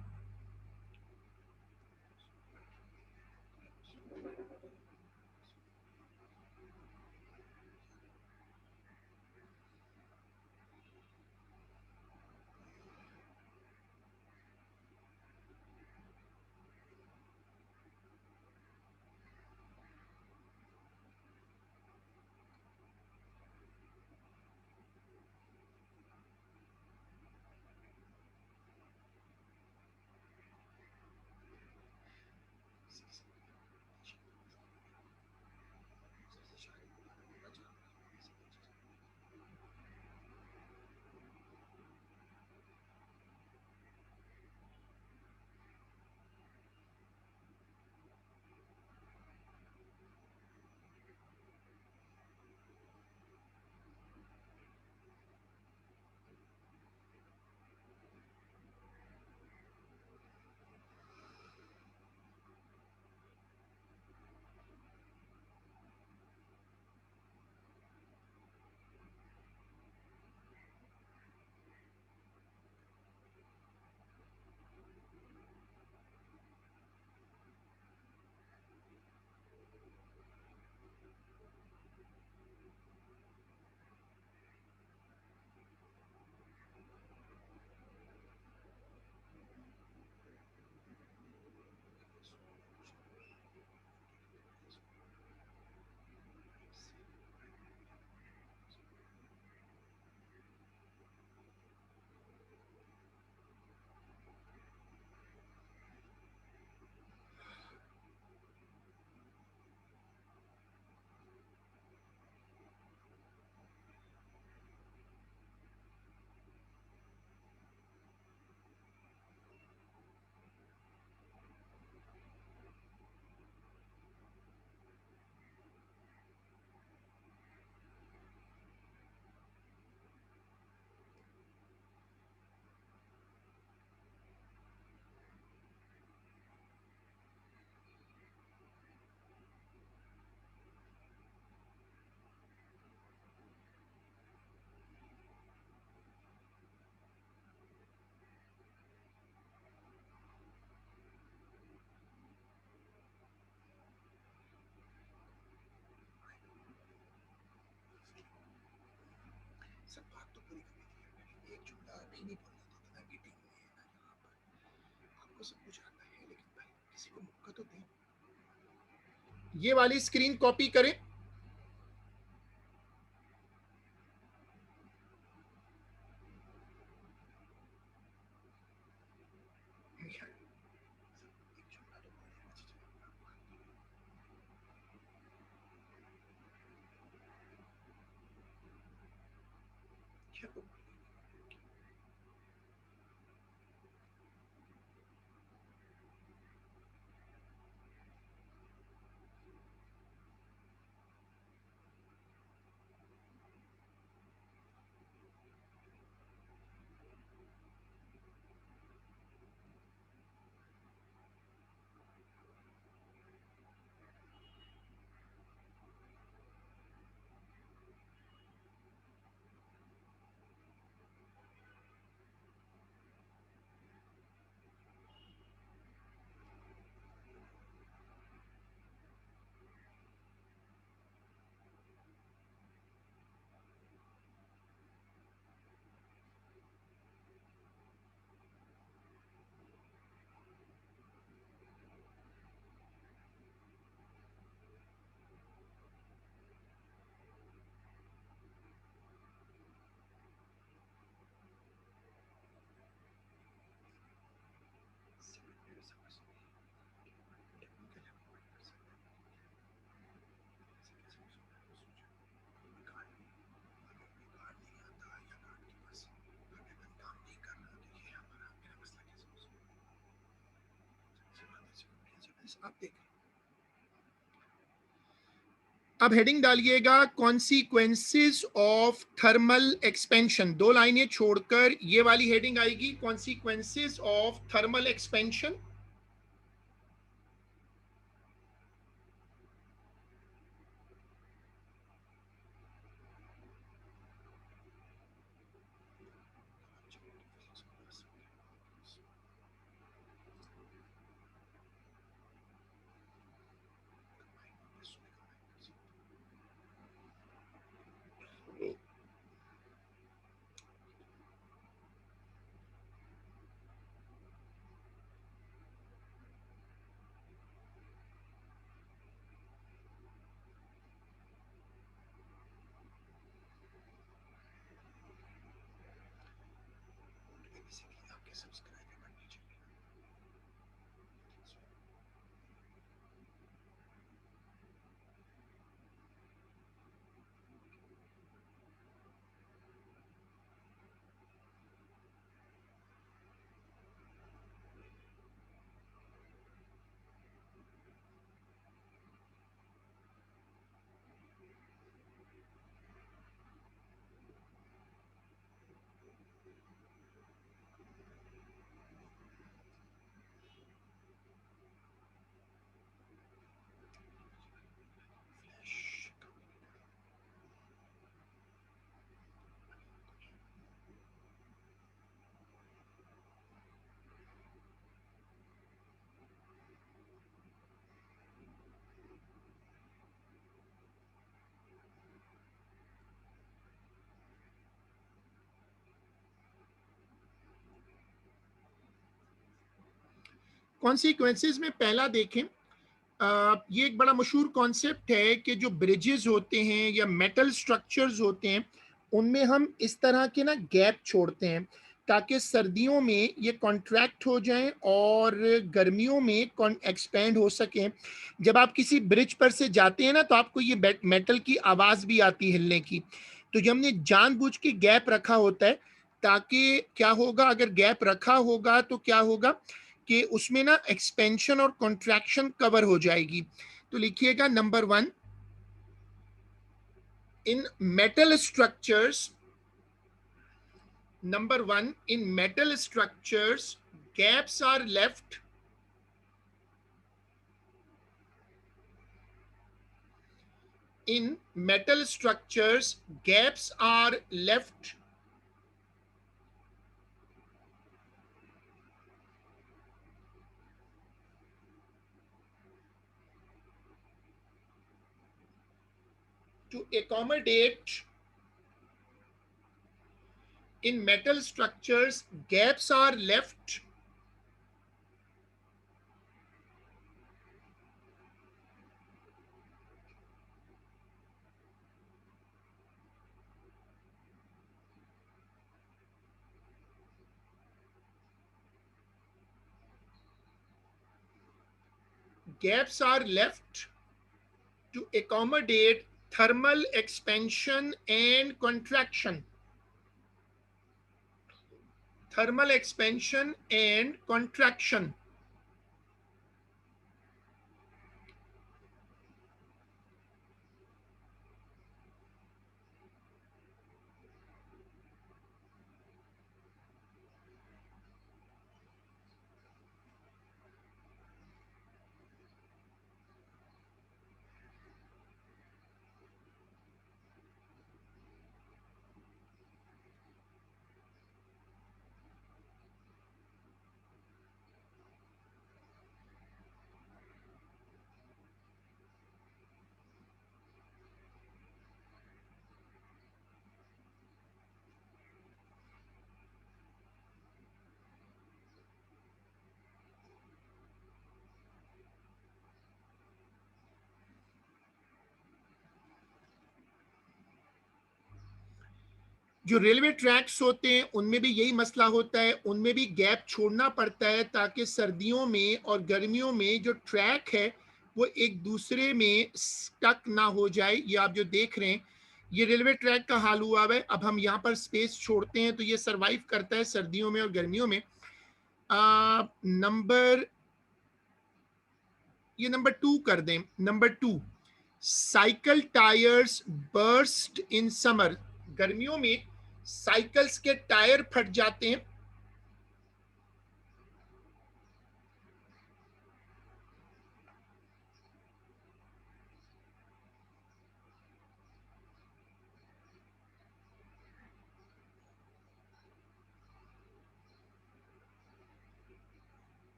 S1: सब बात तो पूरी कर दी है मैंने, एक जुमला भी नहीं बोलने देते ना मीटिंग में ना यहाँ पर। आपको सब कुछ आता है लेकिन भाई किसी को मौका तो दें। ये वाली स्क्रीन कॉपी करें, आप देखें। अब हेडिंग डालिएगा कॉन्सिक्वेंसेस ऑफ थर्मल एक्सपेंशन, 2 लाइनें छोड़कर ये वाली हेडिंग आएगी, consequences of thermal expansion. Consequences में पहला देखें, ये एक बड़ा मशहूर कॉन्सेप्ट है कि जो ब्रिजेस होते हैं या मेटल स्ट्रक्चर्स होते हैं उनमें हम इस तरह के ना गैप छोड़ते हैं ताकि सर्दियों में ये कॉन्ट्रैक्ट हो जाएं और गर्मियों में एक्सपेंड हो सकें। जब आप किसी ब्रिज पर से जाते हैं ना तो आपको ये मेटल की आवाज़ भी आती है हिलने की। तो जब हमने जानबूझ के गैप रखा होता है ताकि क्या होगा, अगर गैप रखा होगा तो क्या होगा कि उसमें ना एक्सपेंशन और कॉन्ट्रैक्शन कवर हो जाएगी। तो लिखिएगा number 1, in metal structures, number 1, in metal structures gaps are left to accommodate in metal structures, gaps are left to accommodate thermal expansion and contraction. Thermal expansion and contraction. जो railway tracks होते हैं उनमें भी यही मसला होता है, उनमें भी गैप छोड़ना पड़ता है ताकि सर्दियों में और गर्मियों में जो ट्रैक है वो एक दूसरे में स्टक ना हो जाए। ये आप जो देख रहे हैं ये रेलवे ट्रैक का हाल हुआ है। अब हम यहाँ पर स्पेस छोड़ते हैं तो ये सरवाइव करता है सर्दियों में और गर्मियों में। नंबर 2 कर दें। Number 2, cycle tyres burst in summer. गर्मियों में साइकिल्स के टायर फट जाते हैं।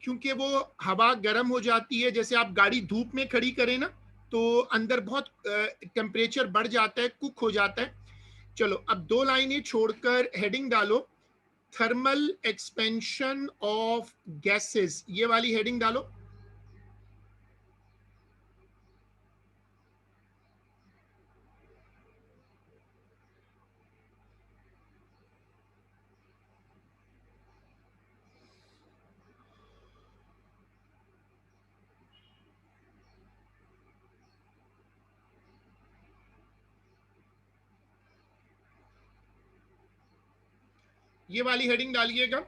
S1: क्योंकि वो हवा गर्म हो जाती है। जैसे आप गाड़ी धूप में खड़ी करें ना तो अंदर बहुत टेम्परेचर बढ़ जाता है, कुक हो जाता है। चलो अब 2 लाइनें छोड़कर हेडिंग डालो, थर्मल एक्सपेंशन ऑफ गैसेस, ये वाली हेडिंग डालो। ये वाली हेडिंग डालिएगा।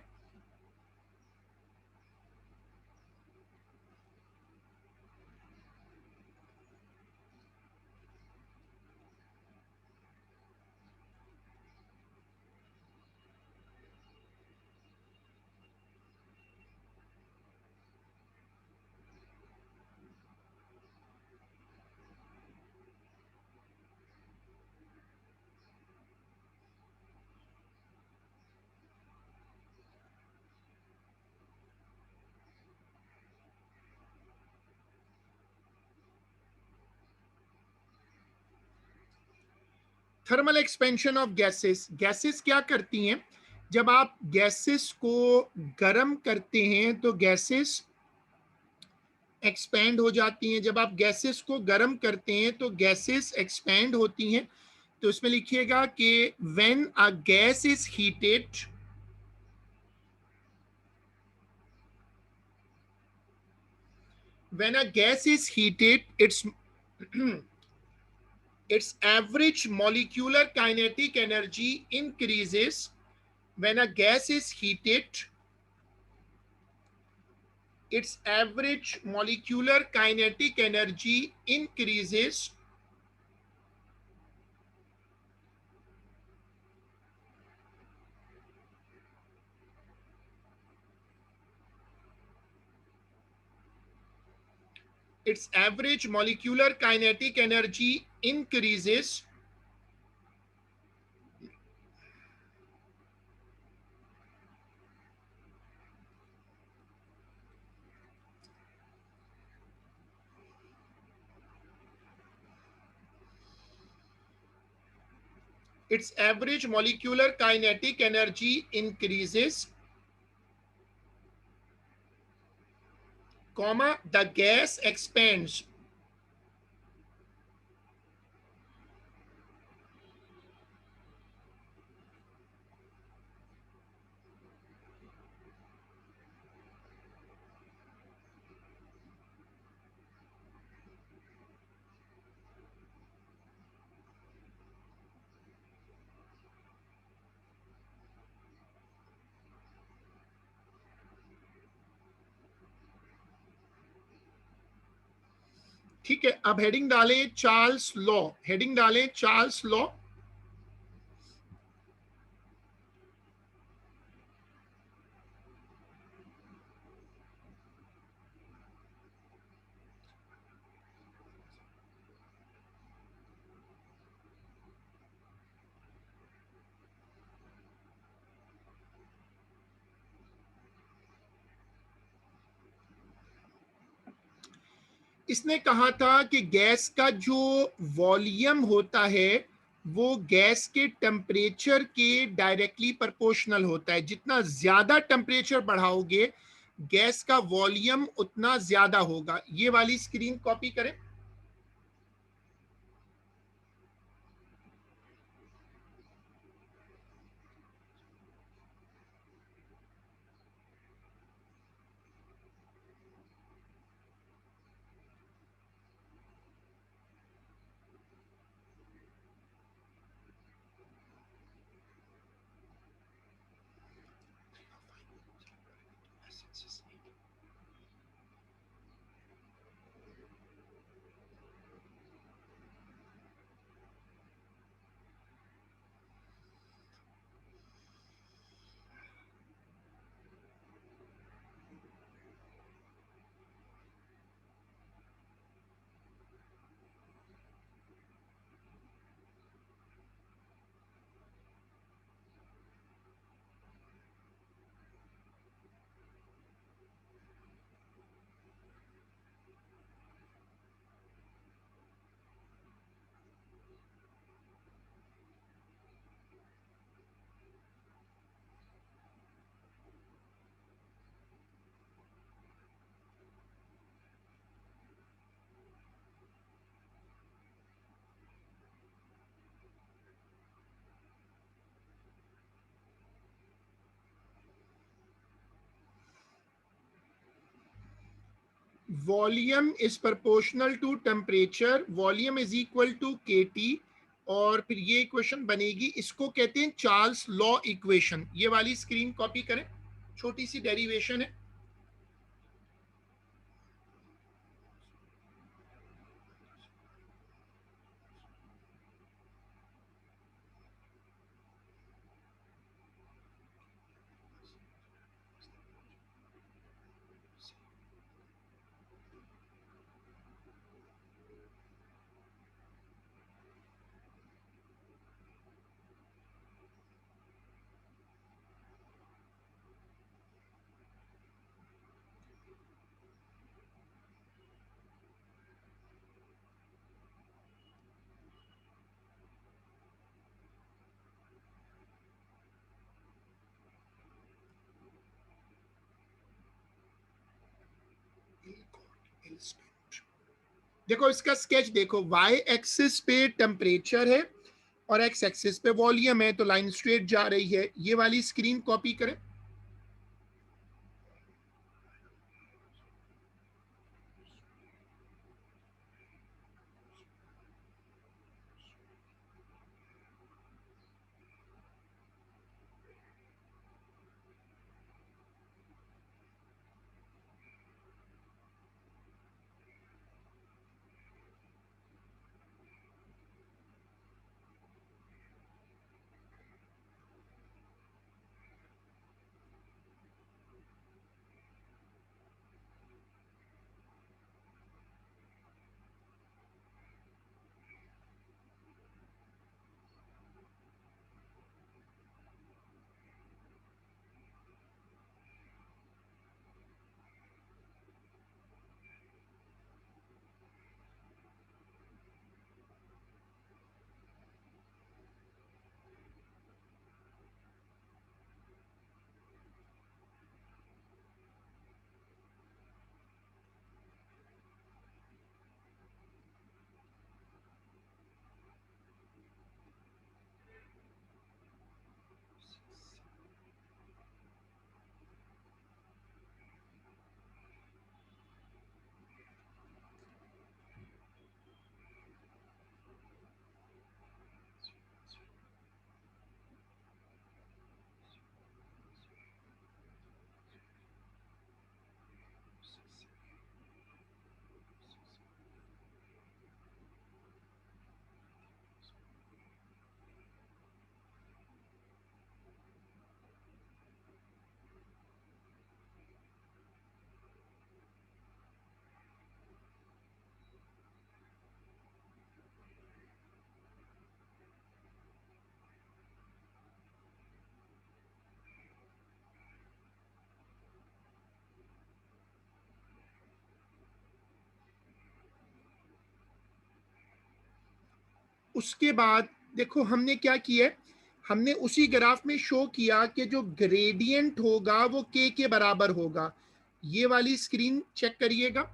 S1: Thermal expansion of gases, gases क्या करती हैं? जब आप गैसेस को गर्म करते हैं तो गैसेस एक्सपैंड हो जाती हैं। जब आप गैसेस को गर्म करते हैं तो गैसेस एक्सपैंड होती हैं। तो इसमें लिखिएगा कि when a gas is heated, when a gas is heated, its average molecular kinetic energy increases. When a gas is heated, its average molecular kinetic energy increases. Its average molecular kinetic energy increases its average molecular kinetic energy increases, comma, the gas expands. ठीक है, अब heading डालें Charles law, heading डालें Charles law. इसने कहा था कि gas का जो वॉल्यूम होता है वो गैस के टेम्परेचर के डायरेक्टली प्रोपोर्शनल होता है। जितना ज्यादा टेम्परेचर बढ़ाओगे गैस का वॉल्यूम उतना ज्यादा होगा। ये वाली स्क्रीन कॉपी करें। Volume is proportional to temperature, volume is equal to KT। और फिर ये इक्वेशन बनेगी, इसको कहते हैं चार्ल्स लॉ इक्वेशन। ये वाली स्क्रीन कॉपी करें, छोटी सी डेरिवेशन है। देखो इसका स्केच देखो, वाई एक्सिस पे टेम्परेचर है और एक्स एक्सिस पे वॉल्यूम है, तो लाइन स्ट्रेट जा रही है। ये वाली स्क्रीन कॉपी करें। उसके बाद देखो हमने क्या किया है, हमने उसी ग्राफ में शो किया कि जो ग्रेडियंट होगा वो के बराबर होगा। ये वाली स्क्रीन चेक करिएगा।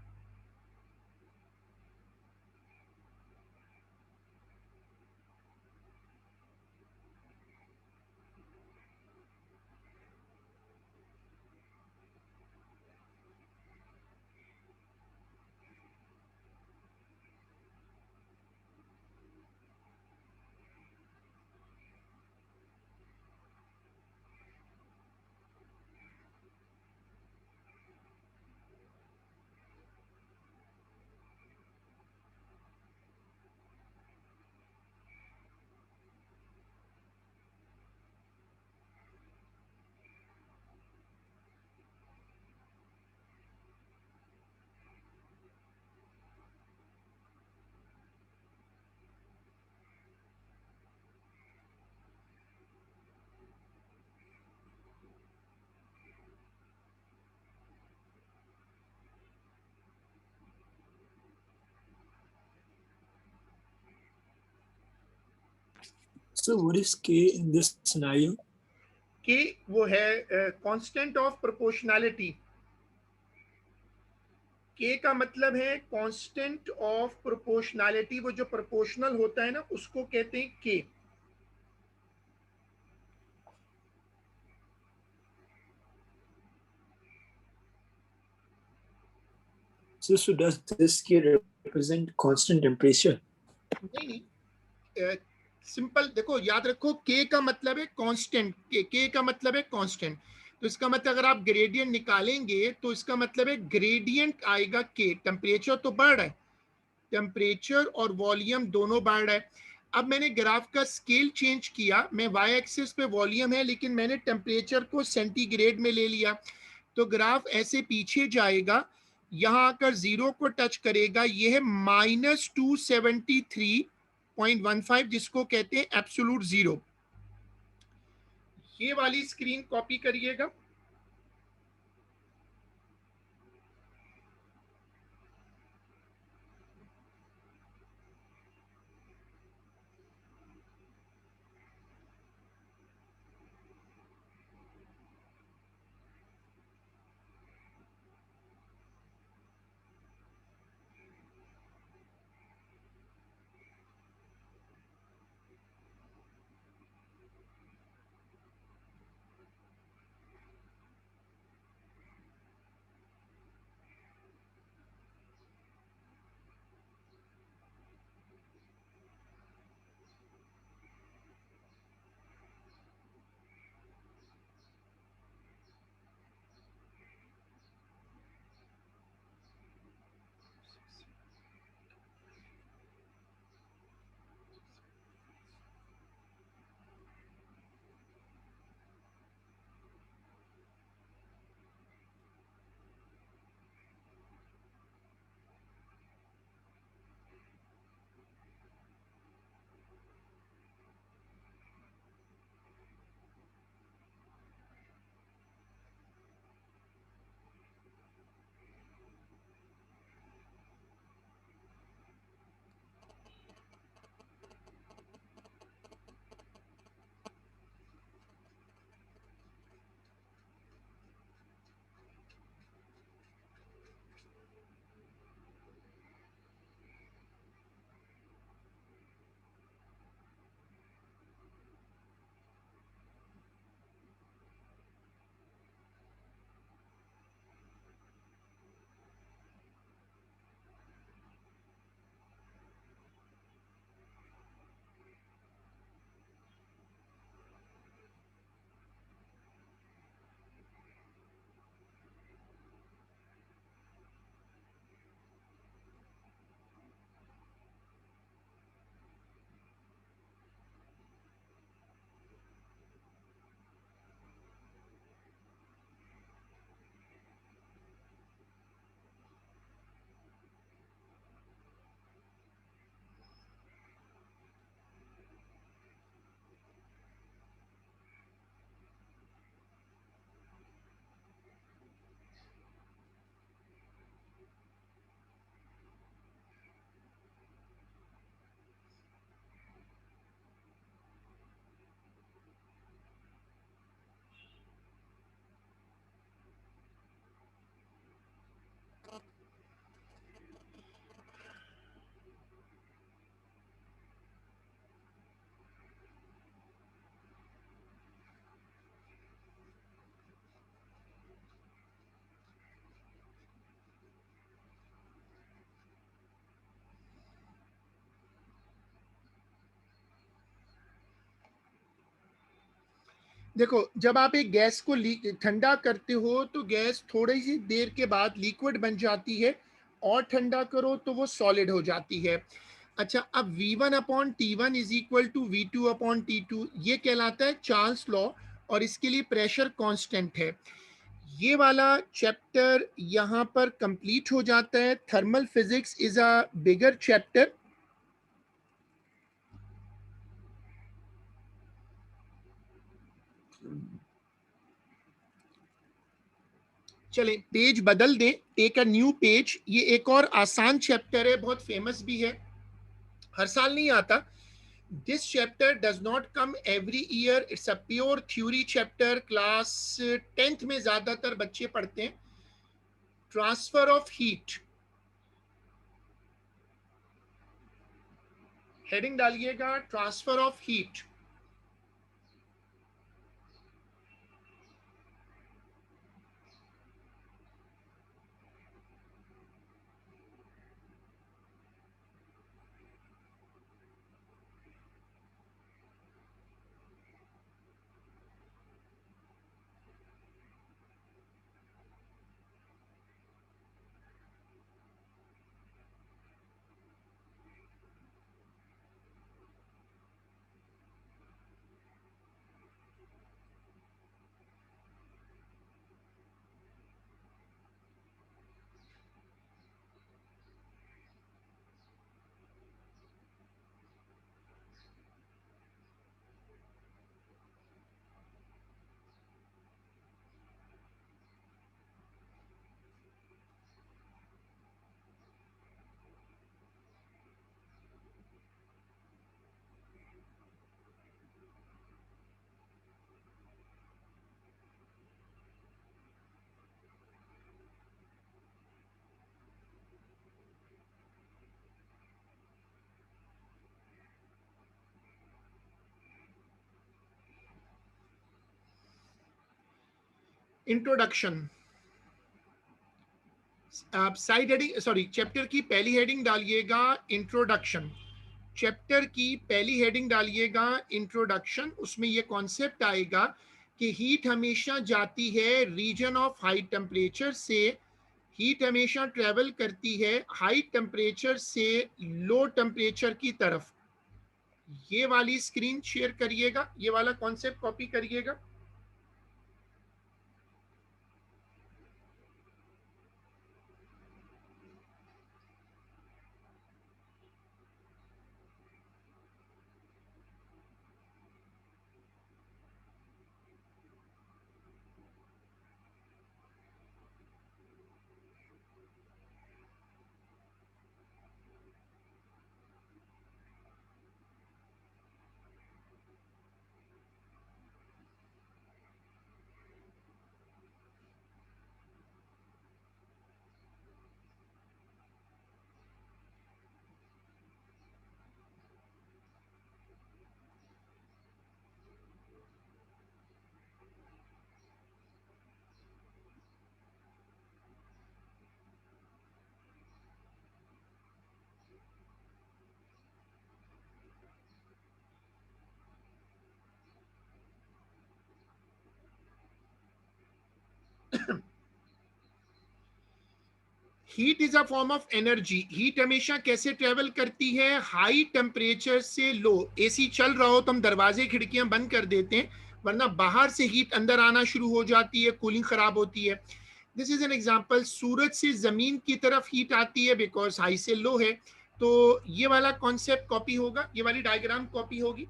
S2: So what is K in this scenario?
S1: के वो है कांस्टेंट ऑफ प्रोपोर्शनैलिटी। के का मतलब है कांस्टेंट ऑफ प्रोपोर्शनैलिटी, वो जो प्रोपोर्शनल होता है ना उसको कहते हैं के।
S2: So does this K represent constant temperature?
S1: नहीं नहीं, सिंपल देखो, याद रखो के का मतलब है कांस्टेंट, के का मतलब है कांस्टेंट। तो इसका मतलब अगर आप ग्रेडियंट निकालेंगे तो इसका मतलब है ग्रेडियंट आएगा के। टेम्परेचर तो बढ़ रहा है, टेम्परेचर और वॉल्यूम दोनों बढ़ रहा है। अब मैंने ग्राफ का स्केल चेंज किया, मैं वाई एक्सिस पे वॉल्यूम है लेकिन मैंने टेम्परेचर को सेंटीग्रेड में ले लिया, तो ग्राफ ऐसे पीछे जाएगा, यहां आकर जीरो को टच करेगा। ये है -273.15, जिसको कहते हैं एब्सोलूट जीरो। ये वाली स्क्रीन कॉपी करिएगा। देखो, जब आप एक गैस को ठंडा करते हो तो गैस थोड़ी सी देर के बाद लिक्विड बन जाती है, और ठंडा करो तो वो सॉलिड हो जाती है। अच्छा, अब V1 upon T1 is equal to V2 upon T2, ये कहलाता है चार्ल्स लॉ, और इसके लिए प्रेशर कांस्टेंट है। ये वाला चैप्टर यहाँ पर कंप्लीट हो जाता है। Thermal physics is a bigger chapter. चलें, पेज बदल दें, टेक अ न्यू पेज। ये एक और आसान चैप्टर है, बहुत फेमस भी है, हर साल नहीं आता। This chapter does not come every year, it's a pure theory chapter. Class 10th में ज्यादातर बच्चे पढ़ते हैं। ट्रांसफर ऑफ हीट, हेडिंग डालिएगा ट्रांसफर ऑफ हीट। इंट्रोडक्शन, आप साइड हेडिंग, सॉरी, चैप्टर की पहली हेडिंग डालिएगा इंट्रोडक्शन। चैप्टर की पहली हेडिंग डालिएगा इंट्रोडक्शन। उसमें ये कॉन्सेप्ट आएगा कि हीट हमेशा जाती है रीजन ऑफ हाई टेम्परेचर से, हीट हमेशा ट्रेवल करती है हाई टेम्परेचर से लो टेम्परेचर की तरफ। ये वाली स्क्रीन शेयर करिएगा, ये वाला कॉन्सेप्ट कॉपी करिएगा। Heat is a form of energy. Heat हमेशा कैसे ट्रेवल करती है? हाई टेम्परेचर से लो। एसी चल रहा हो तो हम दरवाजे खिड़कियां बंद कर देते हैं, वरना बाहर से हीट अंदर आना शुरू हो जाती है, कूलिंग खराब होती है। This is an example. सूरज से जमीन की तरफ हीट आती है बिकॉज हाई से लो है। तो ये वाला कॉन्सेप्ट कॉपी होगा, ये वाली डायग्राम कॉपी होगी।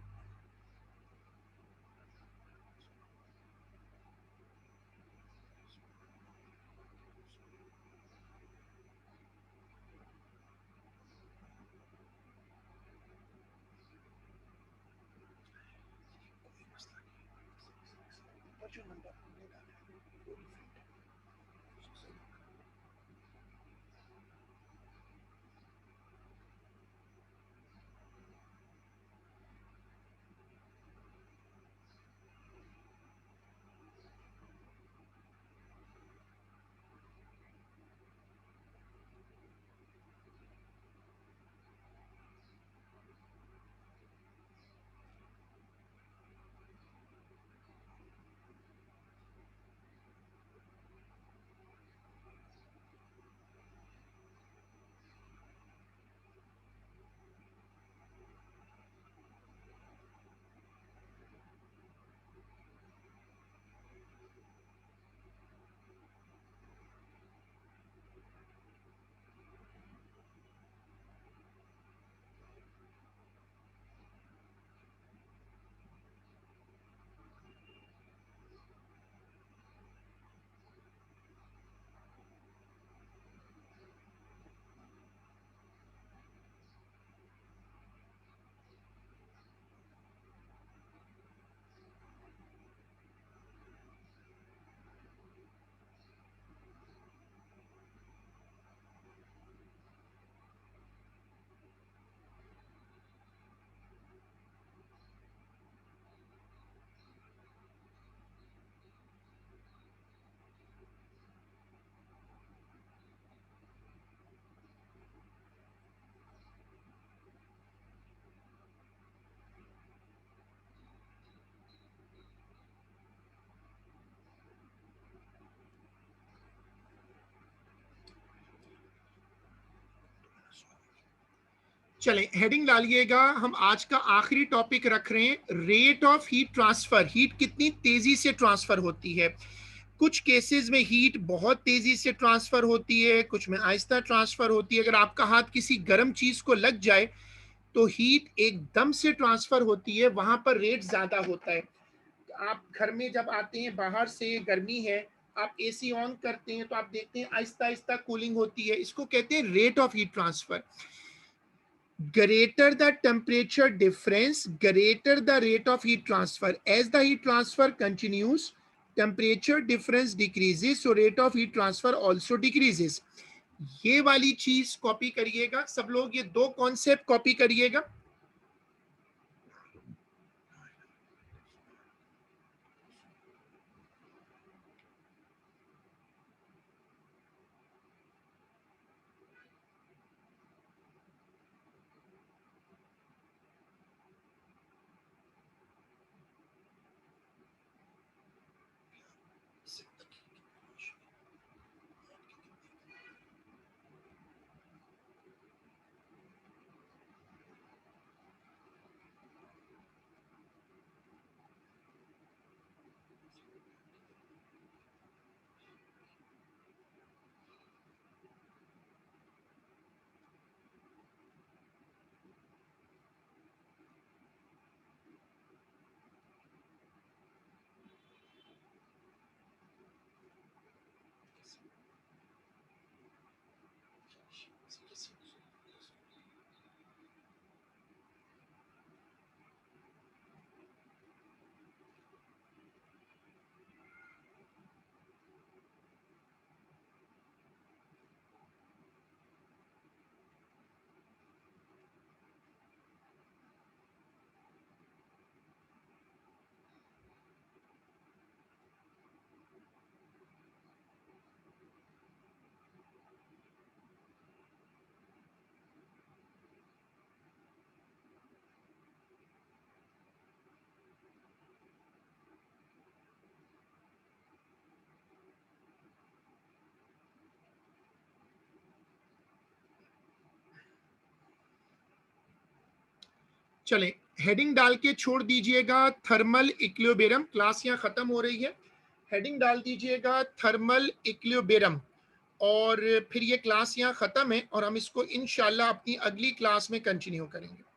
S1: चलें, हेडिंग डालिएगा। हम आज का आखिरी टॉपिक रख रहे हैं, rate of heat transfer. Heat कितनी तेजी से ट्रांसफर होती है। कुछ केसेस में हीट बहुत तेजी से ट्रांसफर होती है, कुछ में आहिस्ता ट्रांसफर होती है। अगर आपका हाथ किसी गर्म चीज को लग जाए तो हीट एकदम से ट्रांसफर होती है, वहां पर रेट ज्यादा होता है। आप घर में जब आते हैं, बाहर से गर्मी है, आप एसी ऑन करते हैं तो आप देखते हैं आहिस्ता आहिस्ता कूलिंग होती है। इसको कहते हैं rate of heat transfer. Greater the temperature difference, greater the rate of heat transfer. As the heat transfer continues, temperature difference decreases, so rate of heat transfer also decreases. ये वाली चीज कॉपी करिएगा सब लोग, ये दो कॉन्सेप्ट कॉपी करिएगा। चलें, हेडिंग डाल के छोड़ दीजिएगा थर्मल इक्विलिब्रियम। क्लास यहाँ खत्म हो रही है, हेडिंग डाल दीजिएगा थर्मल इक्विलिब्रियम, और फिर ये क्लास यहाँ खत्म है और हम इसको इंशाल्लाह अपनी अगली क्लास में कंटिन्यू करेंगे।